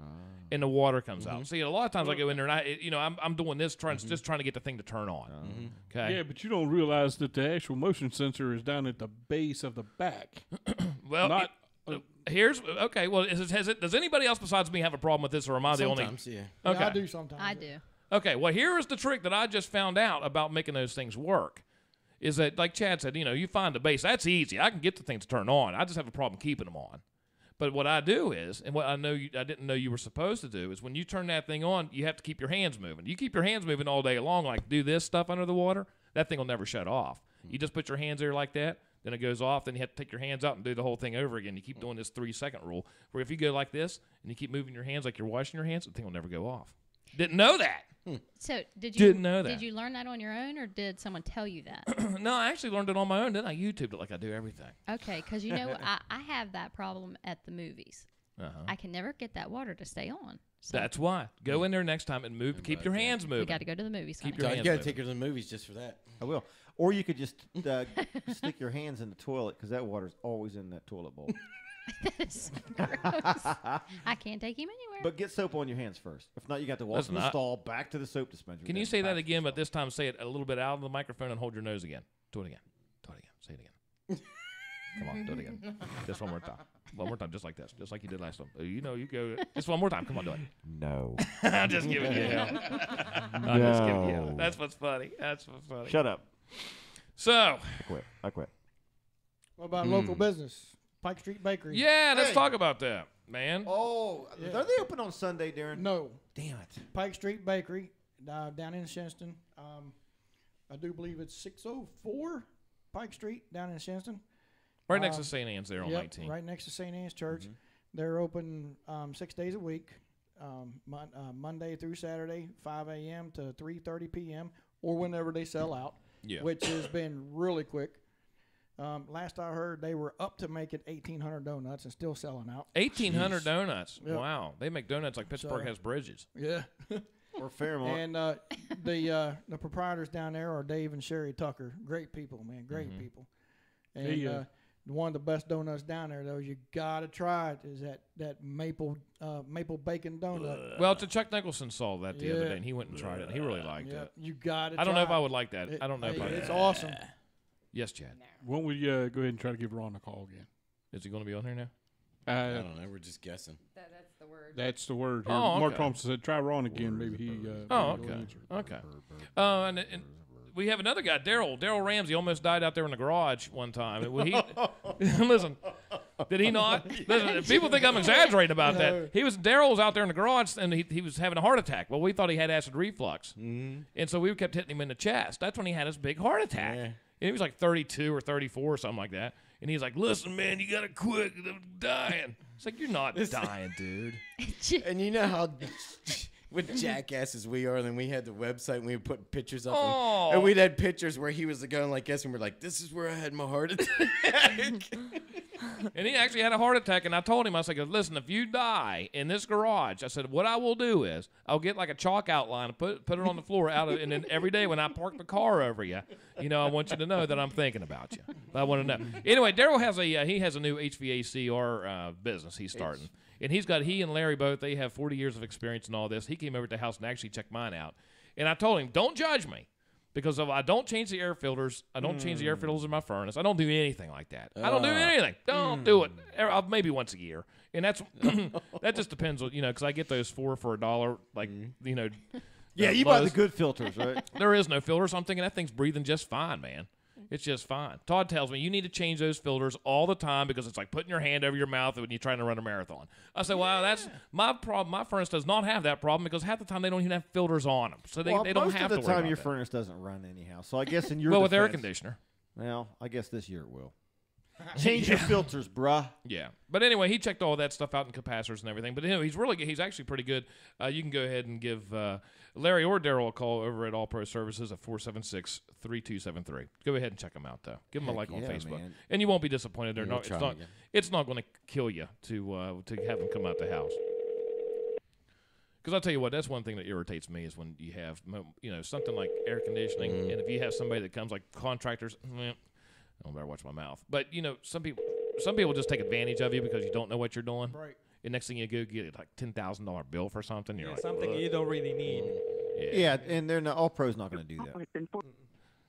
and the water comes out. See, a lot of times I go in there, and I'm doing this, just trying to get the thing to turn on. Okay. Yeah, but you don't realize that the actual motion sensor is down at the base of the back. Well, not. Okay. Well, does anybody else besides me have a problem with this, or am I the only? Sometimes, yeah. Okay. Yeah, I do sometimes. I do. Okay. Well, here is the trick that I just found out about making those things work. Is that, like Chad said, you find the base. That's easy. I can get the thing to turn on. I just have a problem keeping them on. But what I do is, and what I didn't know you were supposed to do, is when you turn that thing on, you have to keep your hands moving. You keep your hands moving all day long, like do this stuff under the water, that thing will never shut off. You just put your hands there like that, then it goes off, then you have to take your hands out and do the whole thing over again. You keep doing this 3-second rule, where if you go like this, and you keep moving your hands like you're washing your hands, the thing will never go off. Didn't know that. So did you Didn't know that. Did you learn that on your own, or did someone tell you that? No, I actually learned it on my own. Then I YouTubed it like I do everything. Okay, because I have that problem at the movies. I can never get that water to stay on. So That's why. Go in there next time and move. Keep your hands moving. we got to go to the movies. Keep honey. your You hands got to moving. take her to the movies just for that. I will. Or you could just stick your hands in the toilet, because that water's always in that toilet bowl. That's gross. I can't take him anywhere. But get soap on your hands first. If not, you got to walk Listen, from the stall back to the soap dispenser. Can you say that again, but this time say it a little bit out of the microphone and hold your nose again? Do it again. Do it again. Say it again. Come on, do it again. Just one more time. One more time, just like this. Just like you did last time. You go. Just one more time. Come on, do it. No. I'm just giving you hell. I'm just giving you hell. That's what's funny. That's what's funny. Shut up. So. I quit. What about local business? Pike Street Bakery. Yeah, let's Hey. talk about that, man. Oh, Yeah. are they open on Sunday, Darren? No. Damn it. Pike Street Bakery down in Shinston. I do believe it's 604 Pike Street down in Shinston. Right next to St. Anne's there on 19. Right next to St. Anne's Church. They're open 6 days a week, Monday through Saturday, 5 a.m. to 3:30 p.m. or whenever they sell out, which has been really quick. Last I heard, they were up to making 1,800 donuts and still selling out. 1,800 donuts. Yep. Wow. They make donuts like Pittsburgh has bridges. Yeah. Or Fairmont. And the proprietors down there are Dave and Sherry Tucker. Great people, man. Great people. And one of the best donuts down there, though, you gotta try it. Is that maple bacon donut? Well, Chuck Nicholson saw that the other day, and he went and tried it. He really liked it. You gotta. I don't know if try I it. would like that. I don't know if I. It's awesome. Yes, Chad. Why don't we go ahead and try to give Ron a call again? Is he going to be on here now? I don't know. We're just guessing. That's the word. That's the word. Here. Oh, Mark okay. Thompson said, "Try Ron again. Maybe he." Oh, maybe he'll okay. answer." Okay. And we have another guy, Daryl. Daryl Ramsey almost died out there in the garage one time. Listen, did he not? Listen, people think I'm exaggerating about that. Daryl was out there in the garage, and he was having a heart attack. Well, we thought he had acid reflux. And so we kept hitting him in the chest. That's when he had his big heart attack. Yeah. And he was like 32 or 34 or something like that. And he's like, listen, man, you got to quit. I'm dying. It's like, you're not dying, dude. And you know how what jackasses we are. And then we had the website and we would put pictures up. Oh. And we'd had pictures where he was going like this. And we're like, this is where I had my heart attack. And he actually had a heart attack, and I told him, I said, listen, if you die in this garage, I said, what I will do is I'll get like a chalk outline and put it on the floor and then every day when I park the car over you, I want you to know that I'm thinking about you. I want to know. Anyway, Daryl has a new HVACR business he's starting. And he and Larry both, they have 40 years of experience in all this. He came over to the house and actually checked mine out. And I told him, don't judge me. Because I don't change the air filters. I don't change the air filters in my furnace. I don't do anything like that. I don't do anything. Don't do it. Maybe once a year. And that's that just depends on, because I get those for $1, like, Yeah, you buy the good filters, right? There is no filter, so I'm thinking that thing's breathing just fine, man. It's just fine. Todd tells me you need to change those filters all the time because it's like putting your hand over your mouth when you're trying to run a marathon. I say, well, that's my problem. My furnace does not have that problem because half the time they don't even have filters on them, so they don't have to worry most of the time your that. furnace doesn't run anyhow. So I guess in your well, with air defense- conditioner. Well, I guess this year it will. Change your filters, bruh. Yeah, but anyway, he checked all that stuff out in capacitors and everything. But he's actually pretty good. You can go ahead and give Larry or Daryl a call over at All Pro Services at 476-3273. Go ahead and check them out, though. Give them a like on Facebook, man. And you won't be disappointed. It's not going to kill you to have them come out the house. Because I'll tell you what, that's one thing that irritates me is when you have something like air conditioning, and if you have somebody that comes like contractors. I don't better watch my mouth. But, some people just take advantage of you because you don't know what you're doing. Right. And next thing you go get like $10,000 bill for something. You're like, something you don't really need. Yeah, and All Pro's not going to do that.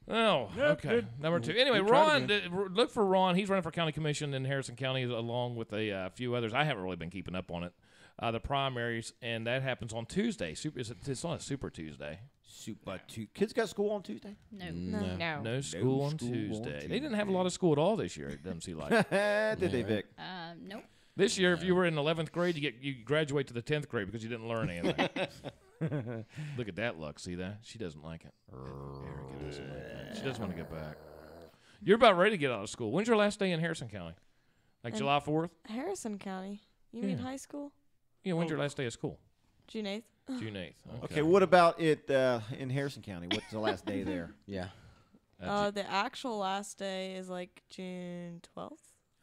Oh, okay. Number 2. Anyway, Ron, look for Ron. He's running for county commission in Harrison County along with a few others. I haven't really been keeping up on it. The primaries, and that happens on Tuesday. It's not a Super Tuesday. Kids got school on Tuesday? No school on Tuesday. They didn't have a lot of school at all this year, it doesn't seem like. Did they, Vic? Nope. This year, if you were in 11th grade, you graduate to the 10th grade because you didn't learn anything. Look at that luck. See that? She doesn't like it. Erica doesn't like it. She doesn't want to get back. You're about ready to get out of school. When's your last day in Harrison County? Like July 4th? Harrison County. You mean high school? Yeah, when's your last day of school? June 8th. June 8th. Okay, what about it in Harrison County? What's the last day there? Yeah. The actual last day is like June 12th.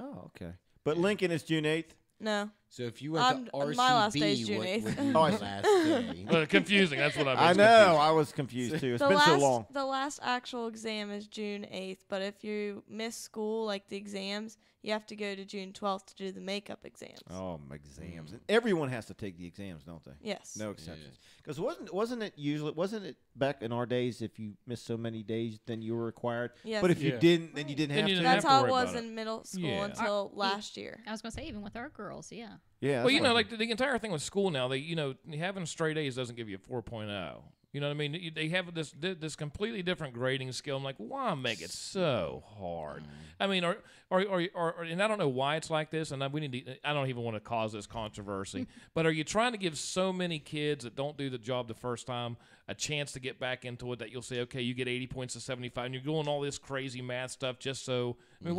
Oh, okay. But Lincoln is June 8th? No. So if you went to RCB, my last day is June what 8th. would be your last day? Well, confusing. That's what I know. I was confused, too. It's been so long. The last actual exam is June 8th, but if you miss school, like the exams, you have to go to June 12th to do the makeup exams. Oh, exams. And everyone has to take the exams, don't they? Yes. No exceptions. Because wasn't it back in our days, if you missed so many days, then you were required? Yes. But if you didn't, then you didn't have to. That's how it was in middle school until last year. I was going to say, even with our girls, yeah. Yeah. Well, like the entire thing with school now, having straight A's doesn't give you a 4.0. You know what I mean? They have this completely different grading scale. I'm like, why make it so hard? I mean, or and I don't know why it's like this, and I don't even want to cause this controversy. But are you trying to give so many kids that don't do the job the first time a chance to get back into it that you'll say, okay, you get 80 points to 75, and you're doing all this crazy math stuff just so? I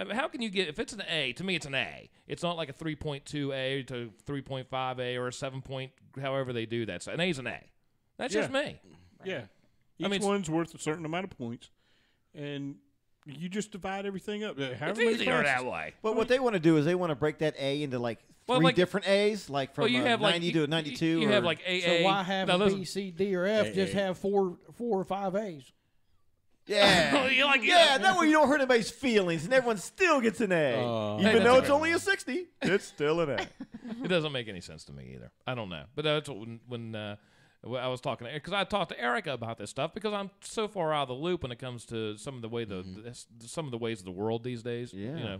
mean, how can you get, if it's an A, to me it's an A. It's not like a 3.2A to 3.5A or a 7 point, however they do that. So an A is an A. That's just me. Yeah. Each one's worth a certain amount of points, and you just divide everything up. It's easier that way. But what they want to do is they want to break that A into like three different A's, like from 90 to 92. You have like AA. So why have B, C, D, or F? Just have four or five A's. Yeah. That way you don't hurt anybody's feelings, and everyone still gets an A. Even though it's only a 60, it's still an A. It doesn't make any sense to me either. I don't know. But that's when I was talking to, because I talked to Erica about this stuff because I'm so far out of the loop when it comes to some of the way some of the ways of the world these days. Yeah.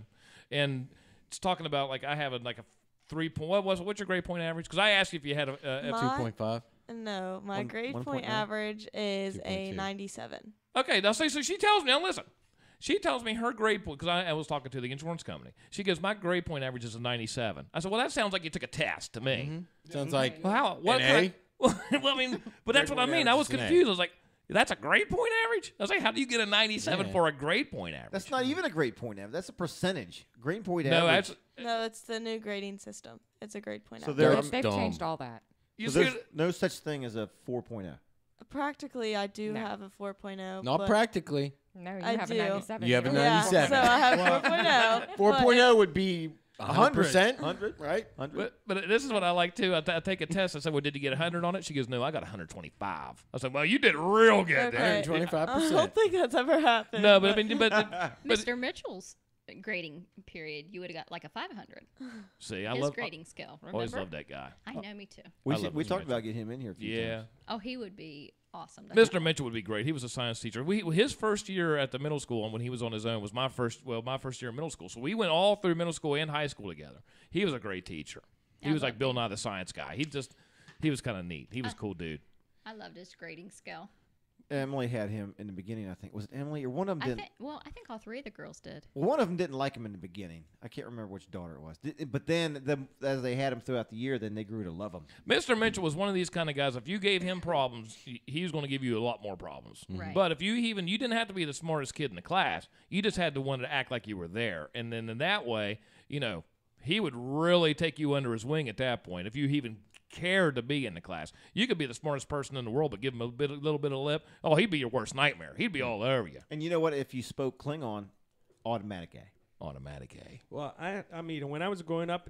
And it's talking about like I have a 3 point. What's your grade point average? Because I asked you if you had a 2.5. No, my grade point average is a 97. Okay, now so she tells me. Now listen. She tells me her grade point, because I was talking to the insurance company. She goes, my grade point average is a 97. I said, well, that sounds like you took a test to me. Sounds like what an A? Well, I mean, but that's what I mean. I was confused. I was like, that's a grade point average? I was like, how do you get a 97 for a grade point average? That's not even a grade point average. That's a percentage. Grade point average. No, it's the new grading system. It's a grade point average. They've changed all that. So there's no such thing as a 4.0. Practically, I do have a 4.0. Not practically. No, you have a 97. You have a 97. So I have 4.0. 4.0 would be 100%. 100, right? 100. But this is what I like, too. I take a test. I said, well, did you get 100 on it? She goes, no, I got 125. I said, well, you did real good there. 125%. I don't think that's ever happened. No, but I mean, but Mr. Mitchell's grading period, you would have got like a 500. See, I His love grading scale. Remember? Always loved that guy. I know, me too. We talked about getting him in here a few times. Oh, he would be awesome. Mr. Mitchell would be great. He was a science teacher. His first year at the middle school, and when he was on his own, was my first year in middle school. So we went all through middle school and high school together. He was a great teacher. He was like Bill Nye the Science Guy. He was kind of neat. He was a cool dude. I loved his grading scale. Emily had him in the beginning, I think. Was it Emily or one of them didn't? I think all three of the girls did. Well, one of them didn't like him in the begining. I can't remember which daughter it was. But then, as they had him throughout the year, then they grew to love him. Mr. Mitchell was one of these kind of guys. If you gave him problems, he was going to give you a lot more problems. Right. But if you didn't have to be the smartest kid in the class. You just had to want to act like you were there. And then in that way, he would really take you under his wing at that point. If you even cared to be in the class, you could be the smartest person in the world, but give him a little bit of lip. Oh, he'd be your worst nightmare. He'd be all over you. And you know what? If you spoke Klingon, automatic A. Automatic A. Well, I mean, when I was growing up,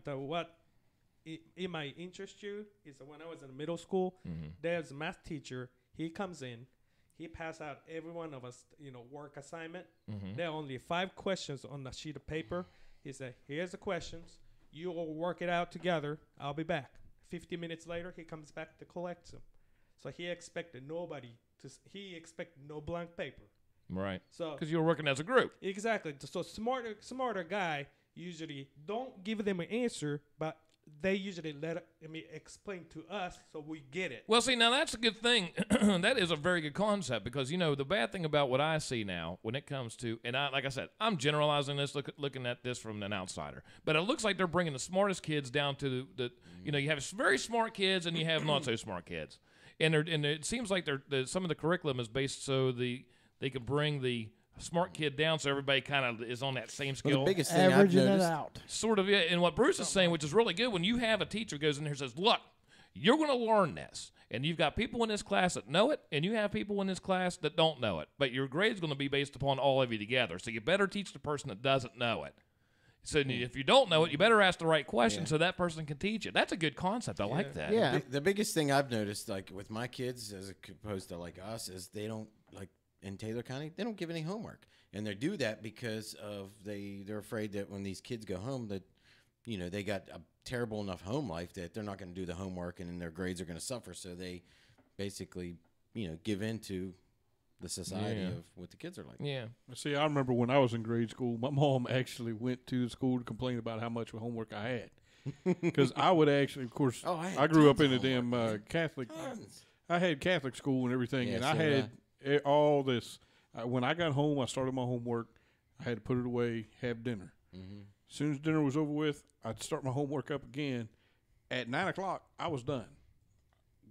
it might interest you is when I was in middle school. There's a math teacher. He comes in. He passes out every one of us, work assignment. There are only 5 questions on the sheet of paper. He said, "Here's the questions. You all work it out together. I'll be back." 50 minutes later, he comes back to collect them. So he expected he expected no blank paper. Right. So because you were working as a group. Exactly. So smarter guy usually don't give them an answer, but they usually explain to us so we get it. Well, see, now that's a good thing. That is a very good concept because, the bad thing about what I see now when it comes to, and like I said, I'm generalizing this, looking at this from an outsider, but it looks like they're bringing the smartest kids down to you have very smart kids and you have not so smart kids. And it seems like some of the curriculum is based so they can bring the smart kid down so everybody kind of is on that same scale. Well, the biggest thing Averaging I've it noticed, out. Sort of, yeah. And what Bruce is saying, which is really good, when you have a teacher who goes in here and says, look, you're going to learn this. And you've got people in this class that know it, and you have people in this class that don't know it. But your grade's going to be based upon all of you together. So you better teach the person that doesn't know it. So if you don't know it, you better ask the right question so that person can teach it. That's a good concept. I like that. Yeah. The biggest thing I've noticed, like with my kids, as opposed to like us, is they don't in Taylor County, they don't give any homework, and they do that because they're afraid that when these kids go home that they got a terrible enough home life that they're not going to do the homework and then their grades are going to suffer. So they basically give in to the society of what the kids are like. Yeah. See, I remember when I was in grade school, my mom actually went to the school to complain about how much homework I had. Because I would actually, of course, I grew up in a damn Catholic. I had Catholic school and everything, and I had all this. When I got home, I started my homework. I had to put it away, have dinner. As soon as dinner was over with, I'd start my homework up again. At 9 o'clock, I was done.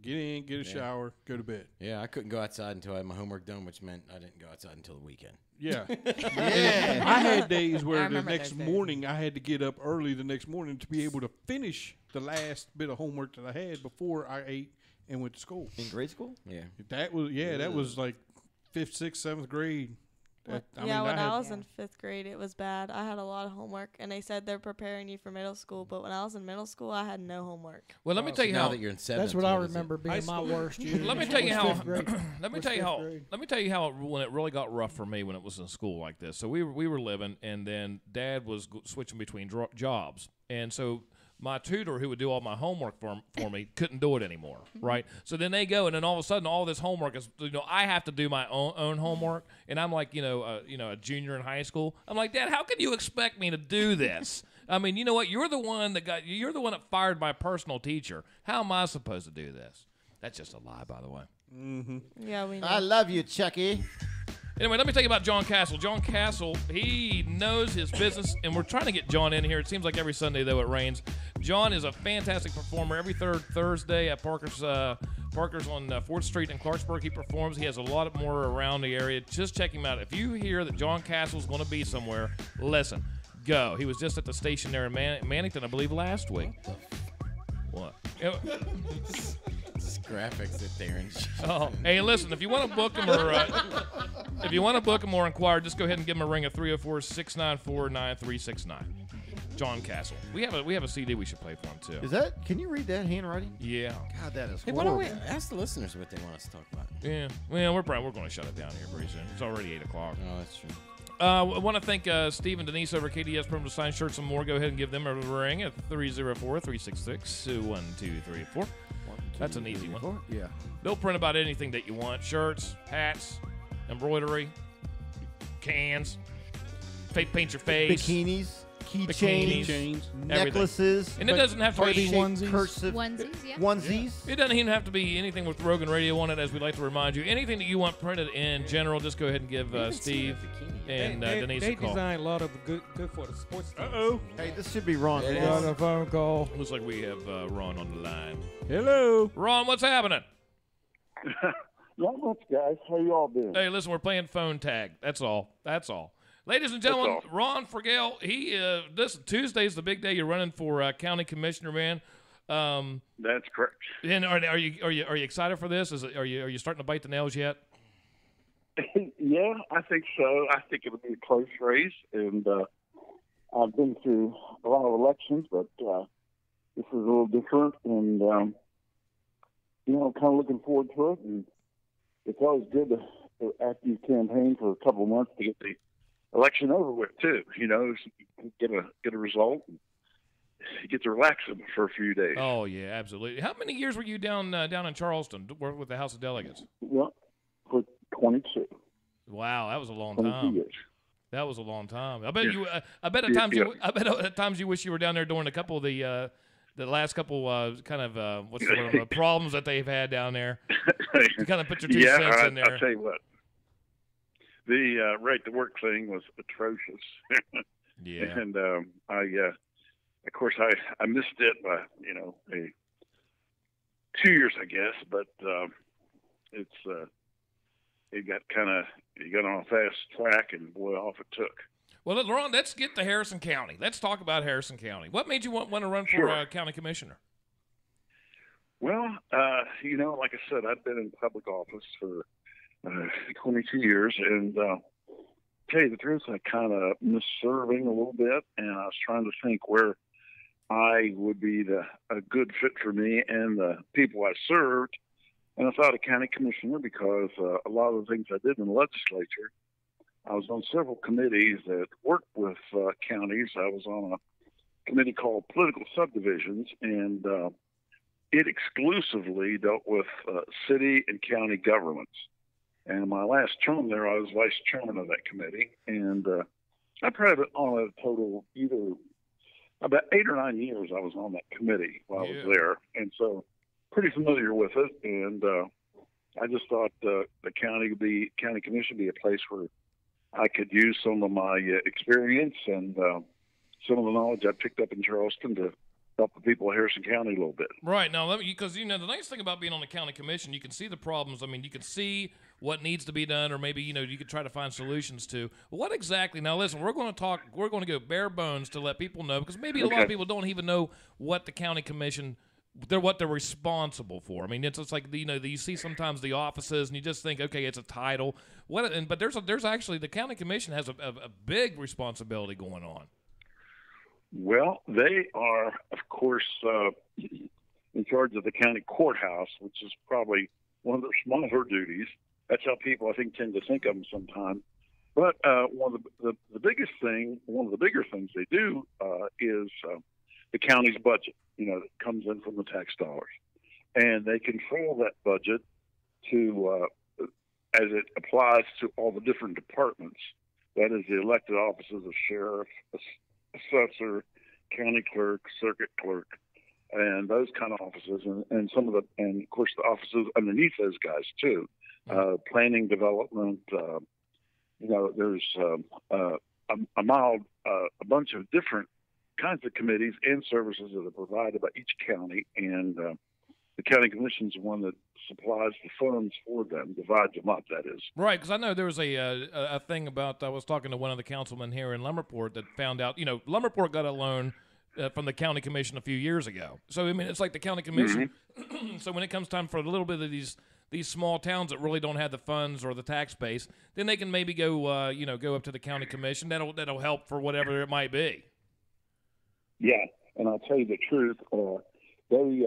Get in, get a shower, go to bed. Yeah, I couldn't go outside until I had my homework done, which meant I didn't go outside until the weekend. Yeah. I had days where the next morning I had to get up early the next morning to be able to finish the last bit of homework that I had before I ate and went to school. In grade school? Yeah. That was like 5th, 6th, 7th grade. When I was in 5th grade, it was bad. I had a lot of homework, and they said they're preparing you for middle school. But when I was in middle school, I had no homework. Well, let me tell you now how that you're in 7th. That's what I remember being my worst year. Let me tell you how. Let me tell you how when it really got rough for me when it was in school like this. So we were living, and then Dad was switching between jobs, and so my tutor who would do all my homework for me couldn't do it anymore, right? So then they go, and then all of a sudden, all this homework is, I have to do my own homework, and I'm like, a junior in high school. I'm like, Dad, how can you expect me to do this? I mean, you know what? You're the one that fired my personal teacher. How am I supposed to do this? That's just a lie, by the way. Mm-hmm. Yeah, we know. I love you, Chucky. Anyway, let me tell you about John Castle. John Castle, he knows his business, and we're trying to get John in here. It seems like every Sunday, though, it rains. John is a fantastic performer. Every third Thursday at Parker's on 4th Street in Clarksburg, he performs. He has a lot more around the area. Just check him out. If you hear that John Castle's going to be somewhere, listen, go. He was just at the station there in Mannington, I believe, last week. What? Graphics that Darren. Oh, hey, listen, if you want to book him or inquire, just go ahead and give him a ring at 304-694-9369. John Castle. We have a CD we should play for him too. Can you read that handwriting? Yeah. God, that is Hey, horrible. why don't we ask the listeners what they want us to talk about? Yeah. Well, we're going to shut it down here pretty soon. It's already 8 o'clock. Oh, that's true. I want to thank Steve and Denise over at KDS Promo to sign shirts and more. Go ahead and give them a ring at 304-366-1234. That's an easy one. Yeah. They'll print about anything that you want. Shirts, hats, embroidery, cans, paint your face. Bikinis, keychains, Chains. necklaces, And it doesn't have to be heart-shaped cursive Onesies, yeah. onesies. It doesn't even have to be anything with Rogan Radio on it, as we like to remind you. Anything that you want printed in general, just go ahead and give Steve and Denise a call. Design a lot of good for the sports teams. Uh-oh. Hey, this should be Ron. We got a phone call. Looks like we have Ron on the line. Hello. Ron, what's happening? Not much, guys. How y'all doing? Hey, listen, we're playing phone tag. That's all. Ladies and gentlemen, Ron Forgale, this Tuesday's the big day you're running for county commissioner, man. That's correct. And are you excited for this? Are you starting to bite the nails yet? Yeah, I think so. I think it'll be a close race, and I've been through a lot of elections, but this is a little different, and kind of looking forward to it. And it's always good to after you campaign for a couple of months to get the election over with too. Get a result. And you get to relax for a few days. Oh yeah, absolutely. How many years were you down in Charleston to work with the House of Delegates? Well, for 22. Wow, that was a long 22 time. years. That was a long time. I bet you. I bet at times you wish you were down there during a couple of the last couple what's the word, problems that they've had down there. To kind of put your 2 cents in there. I'll tell you what. The right to work thing was atrocious. Yeah. And of course, I missed it by 2 years, I guess. But it got on a fast track, and boy, off it took. Well, Ron, let's get to Harrison County. Let's talk about Harrison County. What made you want to run for county commissioner? Well, like I said, I've been in public office for 22 years, and tell you the truth, I kind of miss serving a little bit, and I was trying to think where I would be a good fit for me and the people I served, and I thought of county commissioner because a lot of the things I did in the legislature, I was on several committees that worked with counties. I was on a committee called Political Subdivisions, and it exclusively dealt with city and county governments. And my last term there, I was vice chairman of that committee, and I probably on a total either about 8 or 9 years I was on that committee while I was there, and so pretty familiar with it. And I just thought the county commission be a place where I could use some of my experience and some of the knowledge I picked up in Charleston to help the people of Harrison County a little bit. Right. Now, because the nice thing about being on the county commission, you can see the problems. I mean, you can see what needs to be done, or maybe you could try to find solutions to. What exactly? Now, listen, we're going to go bare bones to let people know, because maybe a lot of people don't even know what the county commission. What they're responsible for. I mean, it's like you see sometimes the offices, and you just think, okay, it's a title. But there's actually the county commission has a big responsibility going on. Well, they are, of course, in charge of the county courthouse, which is probably one of their smaller duties. That's how people, I think, tend to think of them sometimes. But one of the biggest thing, one of the bigger things they do is the county's budget. That comes in from the tax dollars, and they control that budget to as it applies to all the different departments. That is the elected offices of sheriff, assessor, county clerk, circuit clerk, and those kind of offices, and of course the offices underneath those guys too. Planning, development. There's a bunch of different kinds of committees and services that are provided by each county, and the county commission is one that supplies the funds for them, divides them up, that is. Right, because I know there was a thing about, I was talking to one of the councilmen here in Lumberport that found out, Lumberport got a loan from the county commission a few years ago. So, I mean, it's like the county commission. Mm-hmm. So when it comes time for a little bit of these small towns that really don't have the funds or the tax base, then they can maybe go, go up to the county commission. That'll help for whatever it might be. Yeah, and I'll tell you the truth. They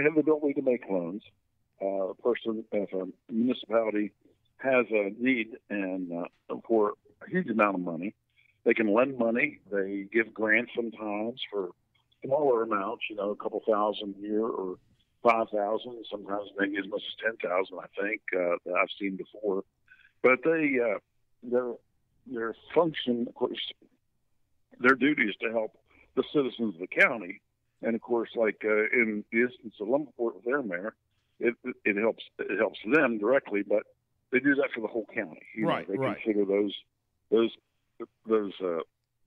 have the ability to make loans. If a municipality has a need and for a huge amount of money, they can lend money. They give grants sometimes for smaller amounts, a couple thousand a year or 5,000. Sometimes maybe as much as 10,000. I think that I've seen before. But they're their function, of course, their duty is to help the citizens of the county. And of course, like in the instance of Lumberport with their mayor, it helps them directly, but they do that for the whole county. They consider those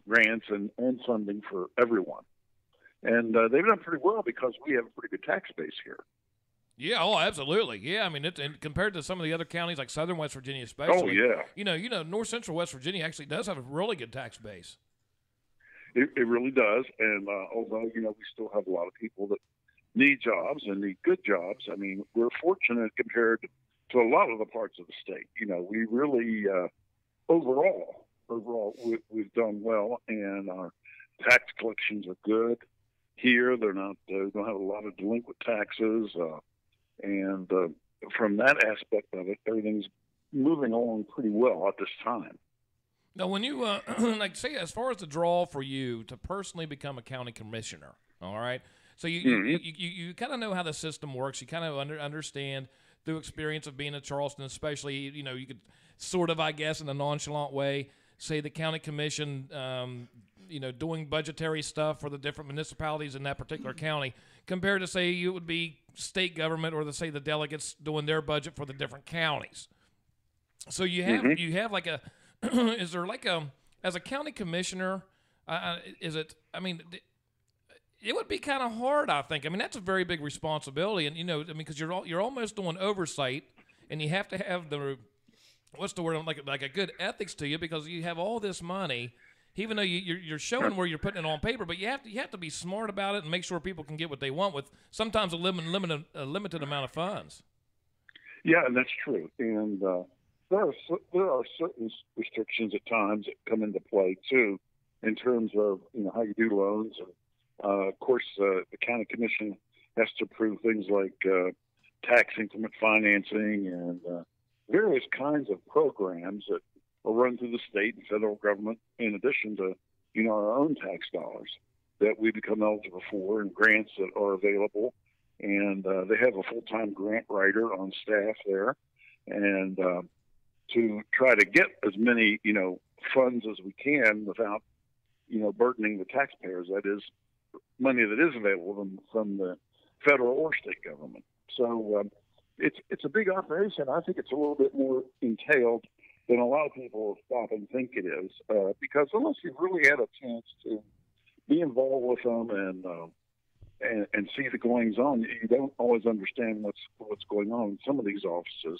grants and funding for everyone. And they've done pretty well because we have a pretty good tax base here. Yeah, oh, absolutely. Yeah, I mean, and compared to some of the other counties like southern West Virginia especially. Oh, yeah. You know, north central West Virginia actually does have a really good tax base. It really does. And although, we still have a lot of people that need jobs and need good jobs, I mean, we're fortunate compared to a lot of the parts of the state. We really, overall, we've done well, and our tax collections are good. Here, they don't have a lot of delinquent taxes, and from that aspect of it, everything's moving along pretty well at this time. Now, when you like say, as far as the draw for you to personally become a county commissioner, all right. So you kind of know how the system works. You kind of understand through experience of being in Charleston, especially. You could sort of, I guess, in a nonchalant way, say the county commission. Doing budgetary stuff for the different municipalities in that particular county, compared to, say, you would be state government or, say, the delegates doing their budget for the different counties. So you have like a, is there like a, as a county commissioner, is it, I mean, it would be kind of hard, I think. I mean, that's a very big responsibility. And, because you're almost doing oversight, and you have to have the, what's the word, like a good ethics to you, because you have all this money. Even though you're showing where you're putting it on paper, but you have to be smart about it and make sure people can get what they want with sometimes a limited amount of funds. Yeah, and that's true. And there are certain restrictions at times that come into play too, in terms of how you do loans. And, of course, the county commission has to approve things like tax increment financing and various kinds of programs that are run through the state and federal government, in addition to, our own tax dollars that we become eligible for, and grants that are available. And they have a full-time grant writer on staff there. And to try to get as many, funds as we can without, burdening the taxpayers, that is money that is available from the federal or state government. So it's a big operation. I think it's a little bit more entailed than a lot of people stop and think it is, because unless you've really had a chance to be involved with them and see the goings on, you don't always understand what's going on in some of these offices.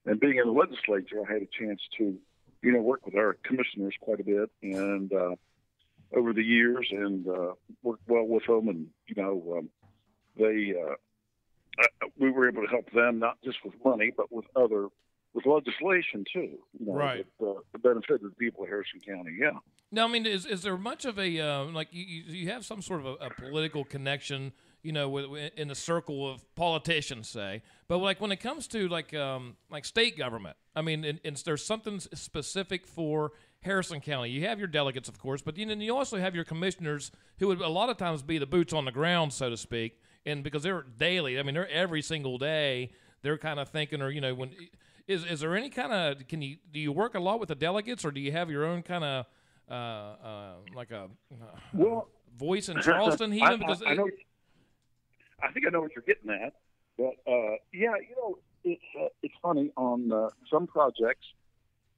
And being in the legislature, I had a chance to, work with our commissioners quite a bit, and over the years, and worked well with them, and we were able to help them not just with money, but with legislation too, right? The benefit of the people of Harrison County. Yeah. Now, I mean, is there much of a like you have some sort of a political connection, in the circle of politicians, say, but like when it comes to like state government, I mean, and there's something specific for Harrison County. You have your delegates, of course, but you also have your commissioners, who would a lot of times be the boots on the ground, so to speak, and because they're daily, I mean, they're every single day, they're kind of thinking, or when. Is there any kind of, do you work a lot with the delegates, or do you have your own kind of like a voice in Charleston? I think I know what you're getting at, but yeah, it's funny on some projects.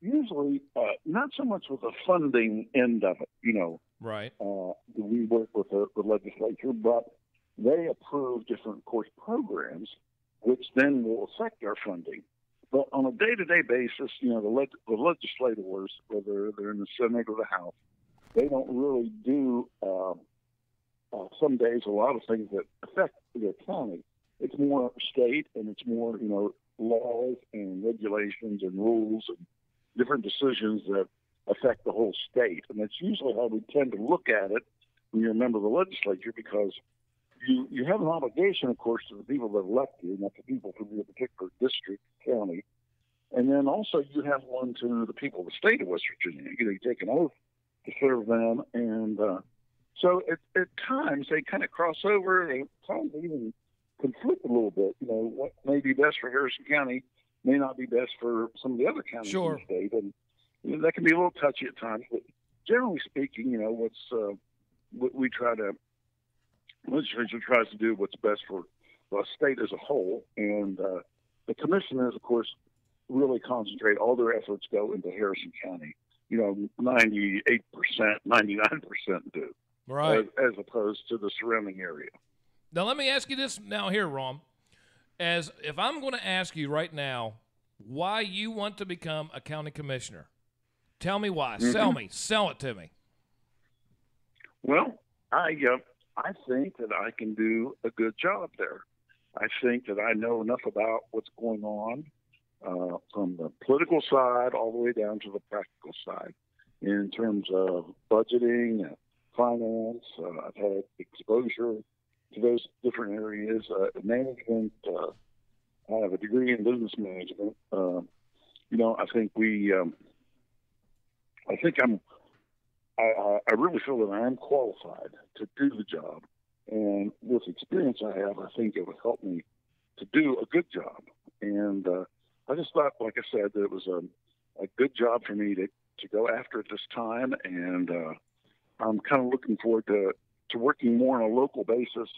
Usually, not so much with the funding end of it, right? We work with the legislature, but they approve different, of course, programs, which then will affect our funding. But on a day-to-day basis, the legislators, whether they're in the Senate or the House, they don't really do, some days, a lot of things that affect their county. It's more state, and it's more, laws and regulations and rules and different decisions that affect the whole state. And that's usually how we tend to look at it when you're a member of the legislature, because you have an obligation, of course, to the people that elect you, not the people from your particular district, county. And then also you have one to the people of the state of West Virginia. You take an oath to serve them. And so at times they kind of cross over. At times they even conflict a little bit. What may be best for Harrison County may not be best for some of the other counties in the state. that can be a little touchy at times. But generally speaking, you know, what we try to legislature tries to do what's best for the state as a whole, and the commissioners, of course, really concentrate. All their efforts go into Harrison County. You know, 98%, 99% do, right, as opposed to the surrounding area. Now, let me ask you this now here, Ron. As if I'm going to ask you right now why you want to become a county commissioner, tell me why. Mm-hmm. Sell it to me. Well, I think that I can do a good job there. I think that I know enough about what's going on from the political side all the way down to the practical side in terms of budgeting, finance. I've had exposure to those different areas, management. I have a degree in business management. You know, I think I really feel that I am qualified to do the job. And with experience I have, I think it would help me to do a good job. And I just thought, like I said, that it was a good job for me to go after at this time. And I'm kind of looking forward to working more on a local basis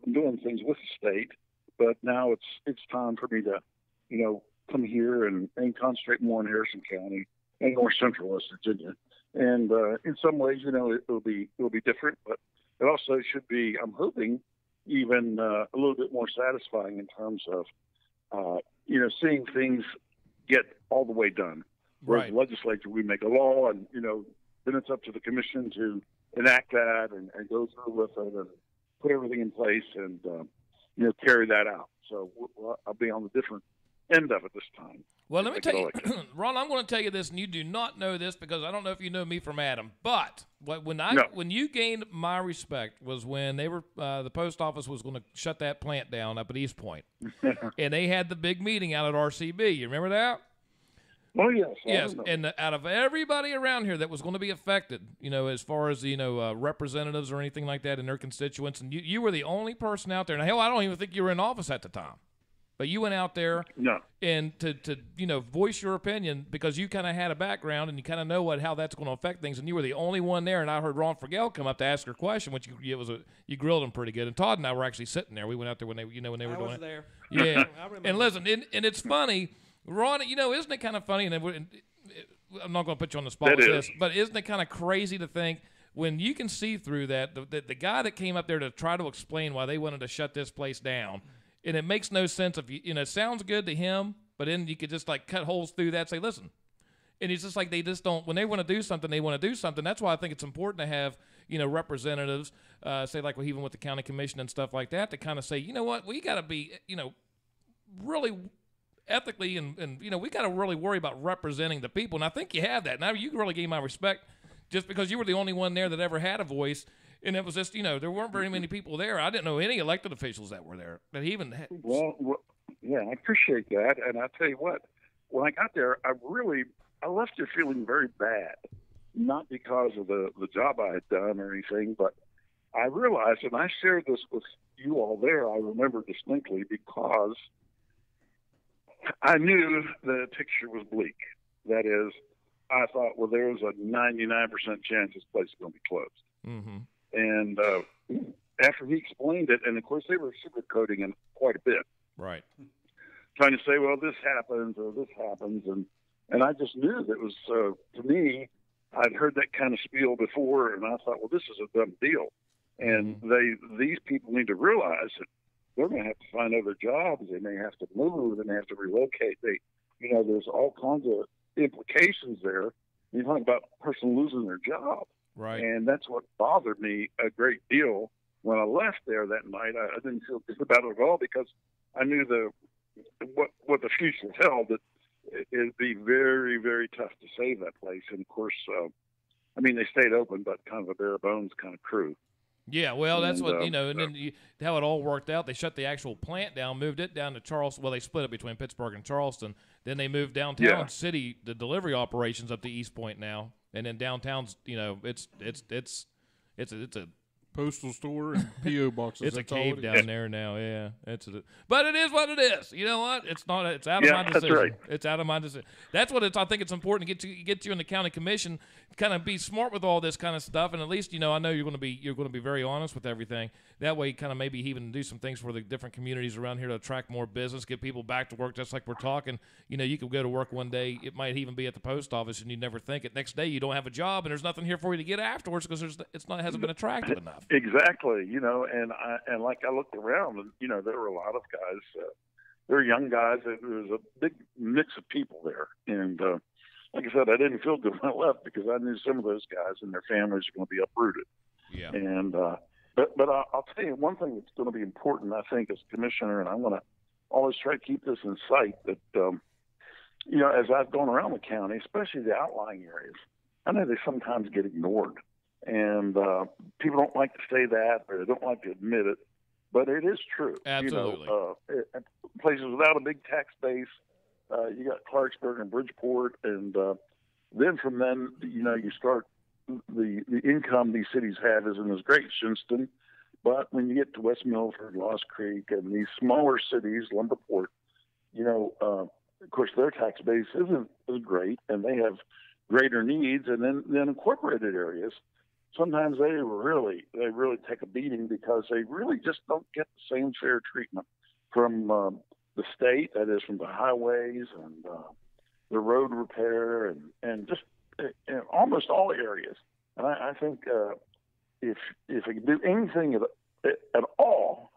and doing things with the state. But now it's time for me to, you know, come here and concentrate more in Harrison County and North Central West Virginia. And in some ways, you know, it'll be different, but it also should be, I'm hoping, even a little bit more satisfying in terms of, you know, seeing things get all the way done. Whereas Right. the legislature, we make a law, and, you know, then it's up to the commission to enact that and go through with it and put everything in place and, you know, carry that out. So I'll be on the different end of it this time. Well, let me tell you, Ron, I'm going to tell you this, and you do not know this because I don't know if you know me from Adam. But when you gained my respect was when they were the post office was going to shut that plant down up at East Point, and they had the big meeting out at RCB. You remember that? Oh yes, yes. And out of everybody around here that was going to be affected, you know, as far as representatives or anything like that and their constituents, and you were the only person out there. And hell, I don't even think you were in office at the time. But you went out there and to you know, voice your opinion because you kind of had a background and you kind of know how that's going to affect things. And you were the only one there. And I heard Ron Fergel come up to ask her question, which you grilled him pretty good. And Todd and I were actually sitting there. We went out there when they were doing it. I was there. Yeah. I remember. And listen, and it's funny, Ron. You know, isn't it kind of funny? And I'm not going to put you on the spot with this, but isn't it kind of crazy to think when you can see through that the guy that came up there to try to explain why they wanted to shut this place down. And it makes no sense if you know, it sounds good to him, but then you could just like cut holes through that and say, listen. And it's just like they just don't, when they want to do something, they want to do something. That's why I think it's important to have, you know, representatives, say like even with the county commission and stuff like that, to kind of say, you know what, we got to be, you know, really ethically and you know, we got to really worry about representing the people. And I think you have that. Now you really gave my respect just because you were the only one there that ever had a voice. And it was just, you know, there weren't very many people there. I didn't know any elected officials that were there that he even had. Well, yeah, I appreciate that. And I tell you what, when I got there, I left there feeling very bad, not because of the job I had done or anything, but I realized, and I shared this with you all there, I remember distinctly, because I knew the picture was bleak. That is, I thought, well, there was a 99% chance this place is going to be closed. Mm-hmm. And after he explained it, and of course they were sugarcoating it quite a bit, right? Trying to say, well, this happens or this happens, and I just knew that it was to me. I'd heard that kind of spiel before, and I thought, well, this is a done deal, and these people need to realize that they're going to have to find other jobs. They may have to move. They may have to relocate. There's all kinds of implications there. You talk about a person losing their job. Right. And that's what bothered me a great deal when I left there that night. I didn't feel good about it at all because I knew what the future held. That it'd be very, very tough to save that place. And of course, they stayed open, but kind of a bare bones kind of crew. Yeah, well, that's what, you know, and then how it all worked out. They shut the actual plant down, moved it down to Charleston. Well, they split it between Pittsburgh and Charleston. Then they moved downtown city, the delivery operations up to East Point now. And then downtown's, you know, it's a postal store and P.O. boxes. It's a That's all cave it down is. there now. Yeah, but it is what it is. You know what? It's not. It's out of my decision. That's right. It's out of my decision. That's what it's. I think it's important to get you in the county commission. Kind of be smart with all this kind of stuff, and at least I know you're going to be very honest with everything. That way, kind of maybe even do some things for the different communities around here to attract more business, get people back to work. Just like we're talking. You could go to work one day. It might even be at the post office, and you never think it. Next day, you don't have a job, and there's nothing here for you to get afterwards because it hasn't been attractive enough. Exactly. And like I looked around, and there were a lot of guys. There were young guys. There was a big mix of people there, and like I said, I didn't feel good when I left because I knew some of those guys and their families are going to be uprooted. Yeah. And but I'll tell you one thing that's going to be important, I think, as commissioner, and I'm going to always try to keep this in sight. That as I've gone around the county, especially the outlying areas, I know they sometimes get ignored, and people don't like to say that or they don't like to admit it, but it is true. Absolutely. Places without a big tax base. You got Clarksburg and Bridgeport, and then from then, you start the income these cities have isn't as great, Shinston, but when you get to West Milford, Lost Creek, and these smaller cities, Lumberport, of course their tax base isn't as great, and they have greater needs, and then incorporated areas. Sometimes they really take a beating because they really just don't get the same fair treatment from the state, that is from the highways and the road repair and just in almost all areas. And I think if I can do anything at all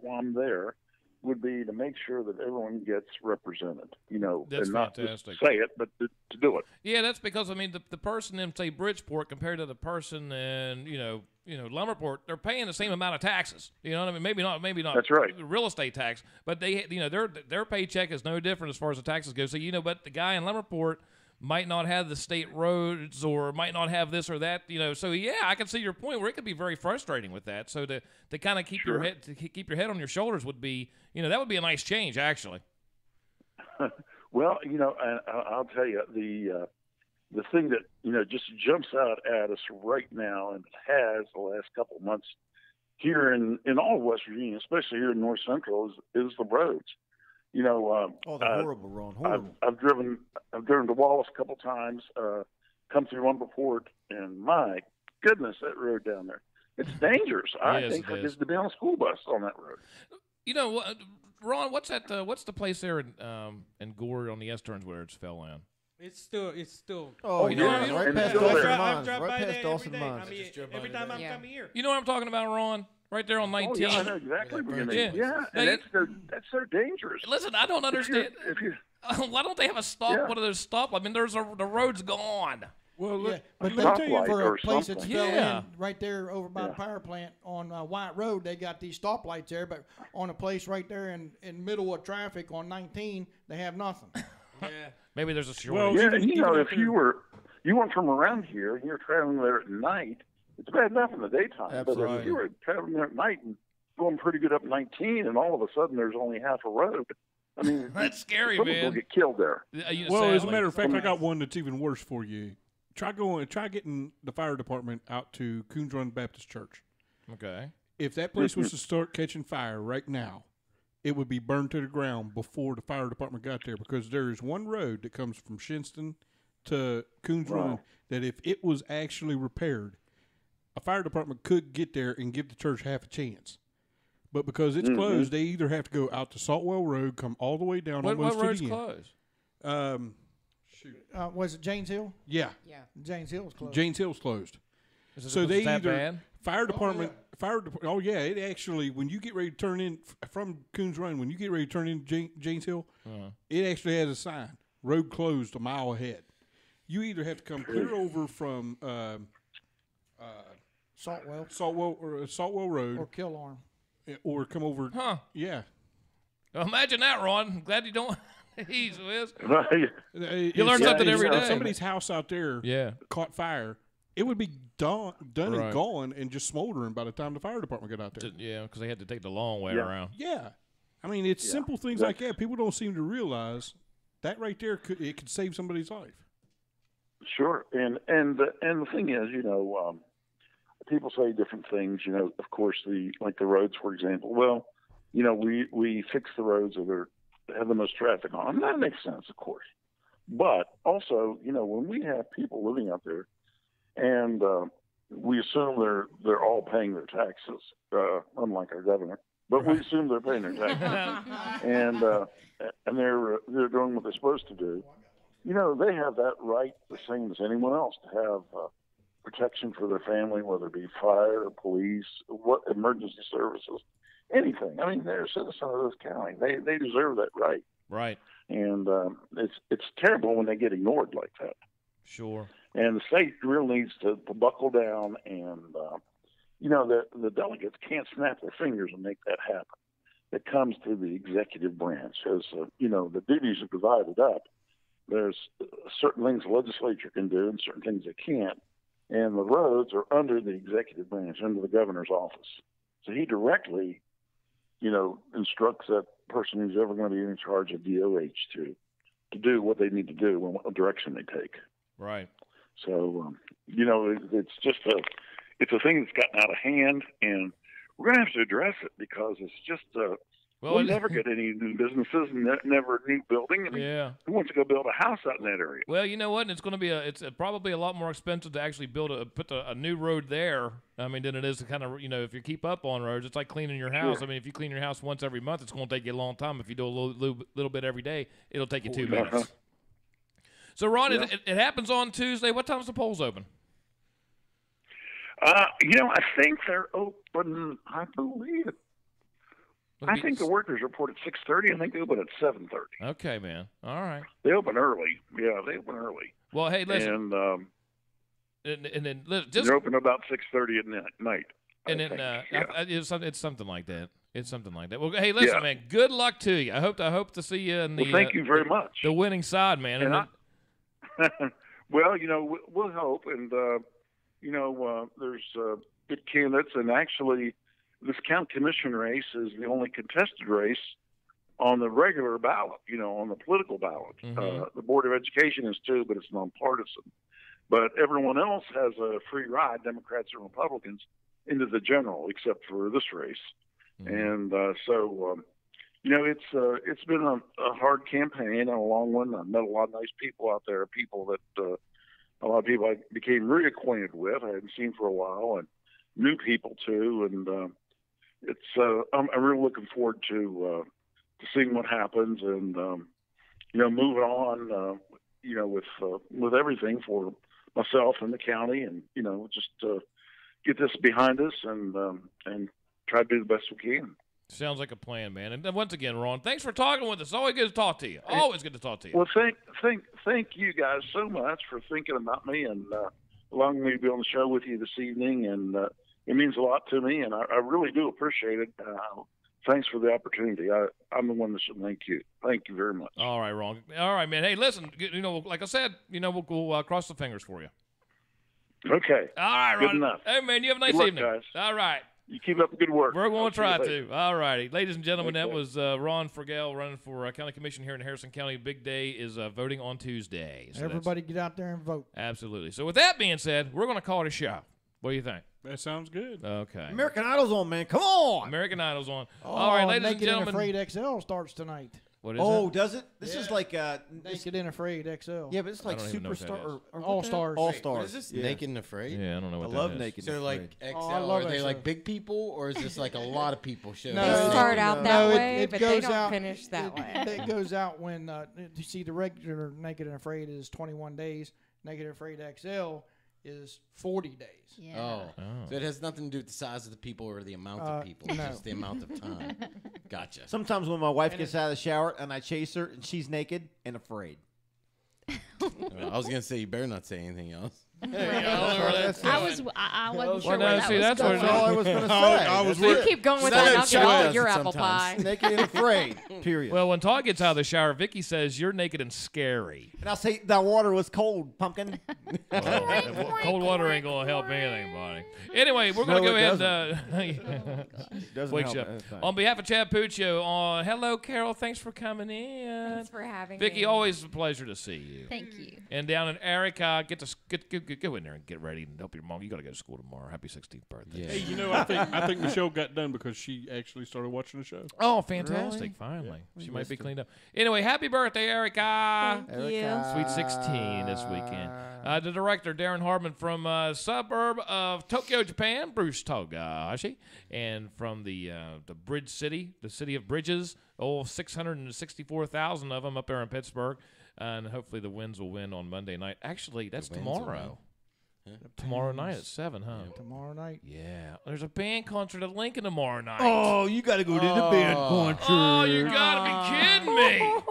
while I'm there, would be to make sure that everyone gets represented. That's and not fantastic. just say it, but to do it. Yeah, that's because the person in say Bridgeport compared to the person in Lumberport, they're paying the same amount of taxes. You know what I mean? Maybe not. That's right. Real estate tax, but they their paycheck is no different as far as the taxes go. So but the guy in Lumberport might not have the state roads or might not have this or that. So yeah, I can see your point where it could be very frustrating with that. So to kind of keep your head on your shoulders would be that would be a nice change actually. Well, I'll tell you the thing that just jumps out at us right now, and it has the last couple of months here in all of West Virginia, especially here in North Central, is the roads. The horrible, Ron. Horrible. I've driven to Wallace a couple times, come through Lumberport, and my goodness, that road down there, it's dangerous. I think for kids to be on a school bus on that road. Ron, what's that? What's the place there in Gore on the S-turns where it's fell in? It's still. Oh, yeah, right past Dawson Mines. Right past Dawson Mines. Every time I'm coming here. You know what I'm talking about, Ron? Right there on 19. Oh, yeah, I know exactly where you're Yeah, and that's so dangerous. Listen, I don't understand. Why don't they have a stop? Yeah. One of those stop? I mean, the road's gone. Well, but let me tell you, for a place that's fell Yeah. in right there over by the power plant on White Road, they got these stoplights there, but on a place right there in middle of traffic on 19, they have nothing. Yeah. Maybe there's a shortage. Well, Yeah, even if you weren't from around here and you're traveling there at night, it's bad enough in the daytime. Absolutely. But if you were traveling there at night and going pretty good up 19, and all of a sudden there's only half a road, I mean, that's scary, someone man. will get killed there. Well, as a matter of fact, I got one that's even worse for you. Try getting the fire department out to Coons Run Baptist Church. Okay. If that place was to start catching fire right now, it would be burned to the ground before the fire department got there, because there is one road that comes from Shinston to Coons Run that if it was actually repaired, a fire department could get there and give the church half a chance. But because it's closed, they either have to go out to Saltwell Road, come all the way down almost what road's to the closed? end. Was it Janes Hill? Yeah. Janes Hill's closed. Janes Hill's closed. So they either bad? fire department, Oh yeah, it actually, when you get ready to turn in from Coons Run, when you get ready to turn in Janes Hill, it actually has a sign: road closed a mile ahead. You either have to come clear over from Saltwell Road, or Killarn, or come over. Huh? Yeah. Well, imagine that, Ron. I'm glad you don't. He's Wiz. You learn something every day. If somebody's house out there caught fire, it would be done and gone and just smoldering by the time the fire department got out there. Yeah, because they had to take the long way around. Yeah. I mean, it's simple things like that. People don't seem to realize that right there could save somebody's life. Sure, and the thing is, people say different things. Of course, the roads, for example. Well, we fix the roads that have the most traffic on them. That makes sense, of course. But also, when we have people living out there, and we assume they're all paying their taxes, unlike our governor. But we assume they're paying their taxes, and they're doing what they're supposed to do. They have that right the same as anyone else to have protection for their family, whether it be fire, police, what emergency services, anything. I mean, they're a citizen of this county. They deserve that right. Right. And it's terrible when they get ignored like that. Sure. And the state really needs to buckle down, and the delegates can't snap their fingers and make that happen. It comes to the executive branch, as the duties are divided up. There's certain things the legislature can do and certain things they can't, and the roads are under the executive branch, under the governor's office. So he directly, instructs that person who's ever going to be in charge of DOH to do what they need to do and what direction they take. Right. So, it's just it's a thing that's gotten out of hand, and we're going to have to address it because it's just, we'll never get any new businesses and never a new building. I mean, who wants to go build a house out in that area? Well, you know what? It's going to be probably a lot more expensive to actually put a new road there. I mean, than it is to kind of, if you keep up on roads, it's like cleaning your house. Sure. I mean, if you clean your house once every month, it's going to take you a long time. If you do a little bit every day, it'll take you 2 minutes. So, Ron, it happens on Tuesday. What time's the polls open? I think they're open, I believe. I think the workers report at 6:30, and they open at 7:30. Okay, man. All right. They open early. Yeah, they open early. Well, hey, listen. And then just they're open about 6:30 at night. And then it's something like that. It's something like that. Well, hey, listen, man. Good luck to you. I hope to see you in the. Well, thank you very much. The winning side, man. And well, we'll hope, and there's good candidates, and actually, this county commission race is the only contested race on the regular ballot. On the political ballot. Mm-hmm. The Board of Education is too, but it's nonpartisan. But everyone else has a free ride, Democrats and Republicans, into the general, except for this race. Mm-hmm. And so, it's been a hard campaign and a long one. I met a lot of nice people out there, people that a lot of people I became really acquainted with, I hadn't seen for a while, and new people too. And I'm really looking forward to seeing what happens and moving on, with everything for myself and the county, and just get this behind us and try to do the best we can. Sounds like a plan, man. And once again, Ron, thanks for talking with us. Always good to talk to you. Always good to talk to you. Well, thank you guys so much for thinking about me and allowing me to be on the show with you this evening. And it means a lot to me, and I really do appreciate it. Thanks for the opportunity. I'm the one that should thank you. Thank you very much. All right, Ron. All right, man. Hey, listen, like I said, we'll cross the fingers for you. Okay. All right, Ron. Good enough. Hey, man, you have a nice good luck, evening. Guys. All right. You keep up the good work. We're going to try to. All righty. Ladies and gentlemen, Okay. That was Ron Fergel running for County Commission here in Harrison County. Big day is voting on Tuesday. So everybody get out there and vote. Absolutely. So with that being said, we're going to call it a show. What do you think? That sounds good. Okay. American Idol's on, man. Come on. American Idol's on. Oh, All right, ladies and Naked gentlemen. and Afraid XL starts tonight. What is that? Does it? This is like Naked and Afraid XL. Yeah, but it's like I don't even know what that Superstar is. or All Stars. All What Stars. is this? Yeah. Naked and Afraid? Yeah, I don't know what I that love is. Naked So and like Afraid. XL, I love are they XL. like big people, or is this like a lot of people showing They No, start out that no, way, it but goes they don't out, finish that way. It goes out when you see the regular Naked and Afraid is 21 days. Naked and Afraid XL is 40 days. Yeah. Oh. So it has nothing to do with the size of the people or the amount of people. It's no. just the amount of time. Gotcha. Sometimes when my wife gets out of the shower and I chase her and she's naked and afraid. I was gonna say you better not say anything else. I wasn't sure no, where that see, was that's going. what That's all I was going to say. I was You keep going with that, and I'll get all of your apple pie. Naked and afraid, period. Well, when Todd gets out of the shower, Vicky says, "You're naked and scary." And I'll say, that water was cold, pumpkin. Cold water ain't gonna help anything, buddy. Anyway, we're gonna go ahead and wake you up. On behalf of Chad Puccio, hello, Carol. Thanks for coming in. Thanks for having Vicky, me. always a pleasure to see you. Thank you. And down in Eric, go in there and get ready and help your mom. You got to go to school tomorrow. Happy 16th birthday. Yeah. Hey, you know, I think Michelle got done because she actually started watching the show. Oh, fantastic! Really? Finally, Yeah. she might be cleaned up. Anyway, happy birthday, Erica! Thank you. Sweet 16 this weekend. The director, Darren Hardman, from suburb of Tokyo, Japan, Bruce Togashi, and from the Bridge City, the city of bridges, 664,000 of them up there in Pittsburgh, and hopefully the Winds will win on Monday night. Actually, that's tomorrow. Tomorrow night at 7, huh? Yeah, tomorrow night. Yeah. There's a band concert at Lincoln tomorrow night. Oh, you got to go to the band concert. Oh, you gotta be kidding me!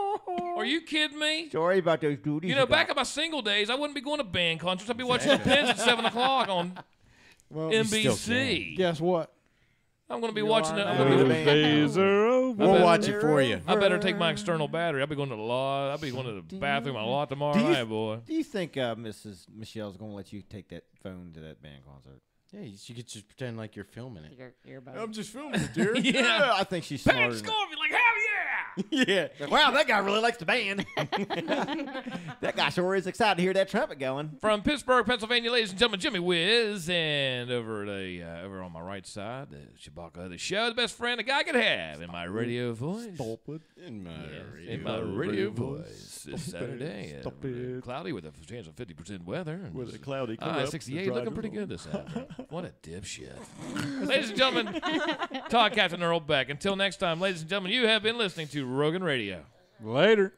Are you kidding me? Sorry about those duties. You know, back in my single days, I wouldn't be going to band concerts. I'd be watching the Pins at 7 o'clock on NBC. Guess what? I'm going to be watching it. Those days are over. We'll watch it for you. I better take my external battery. I'll be going to the lot. I'll be going to the bathroom a lot tomorrow night, boy. Do you think Mrs. Michelle's going to let you take that phone to that band concert? Yeah, you could just pretend like you're filming it. I'm just filming it, dear. Yeah. I think she's smarter. Band score, be like, hell yeah! Yeah. Wow, that guy really likes the band. That guy sure is excited to hear that trumpet going. From Pittsburgh, Pennsylvania, ladies and gentlemen, Jimmy Whiz, and over on my right side, the Shabaka of the show, the best friend a guy could have in my radio voice. Stop it. In my radio voice. This Saturday, cloudy with a chance of 50% weather. With a cloudy 68 looking pretty good this afternoon. What a dipshit. Ladies and gentlemen, Todd Captain Earl Beck. Until next time, ladies and gentlemen, you have been listening to Rogan Radio. Later.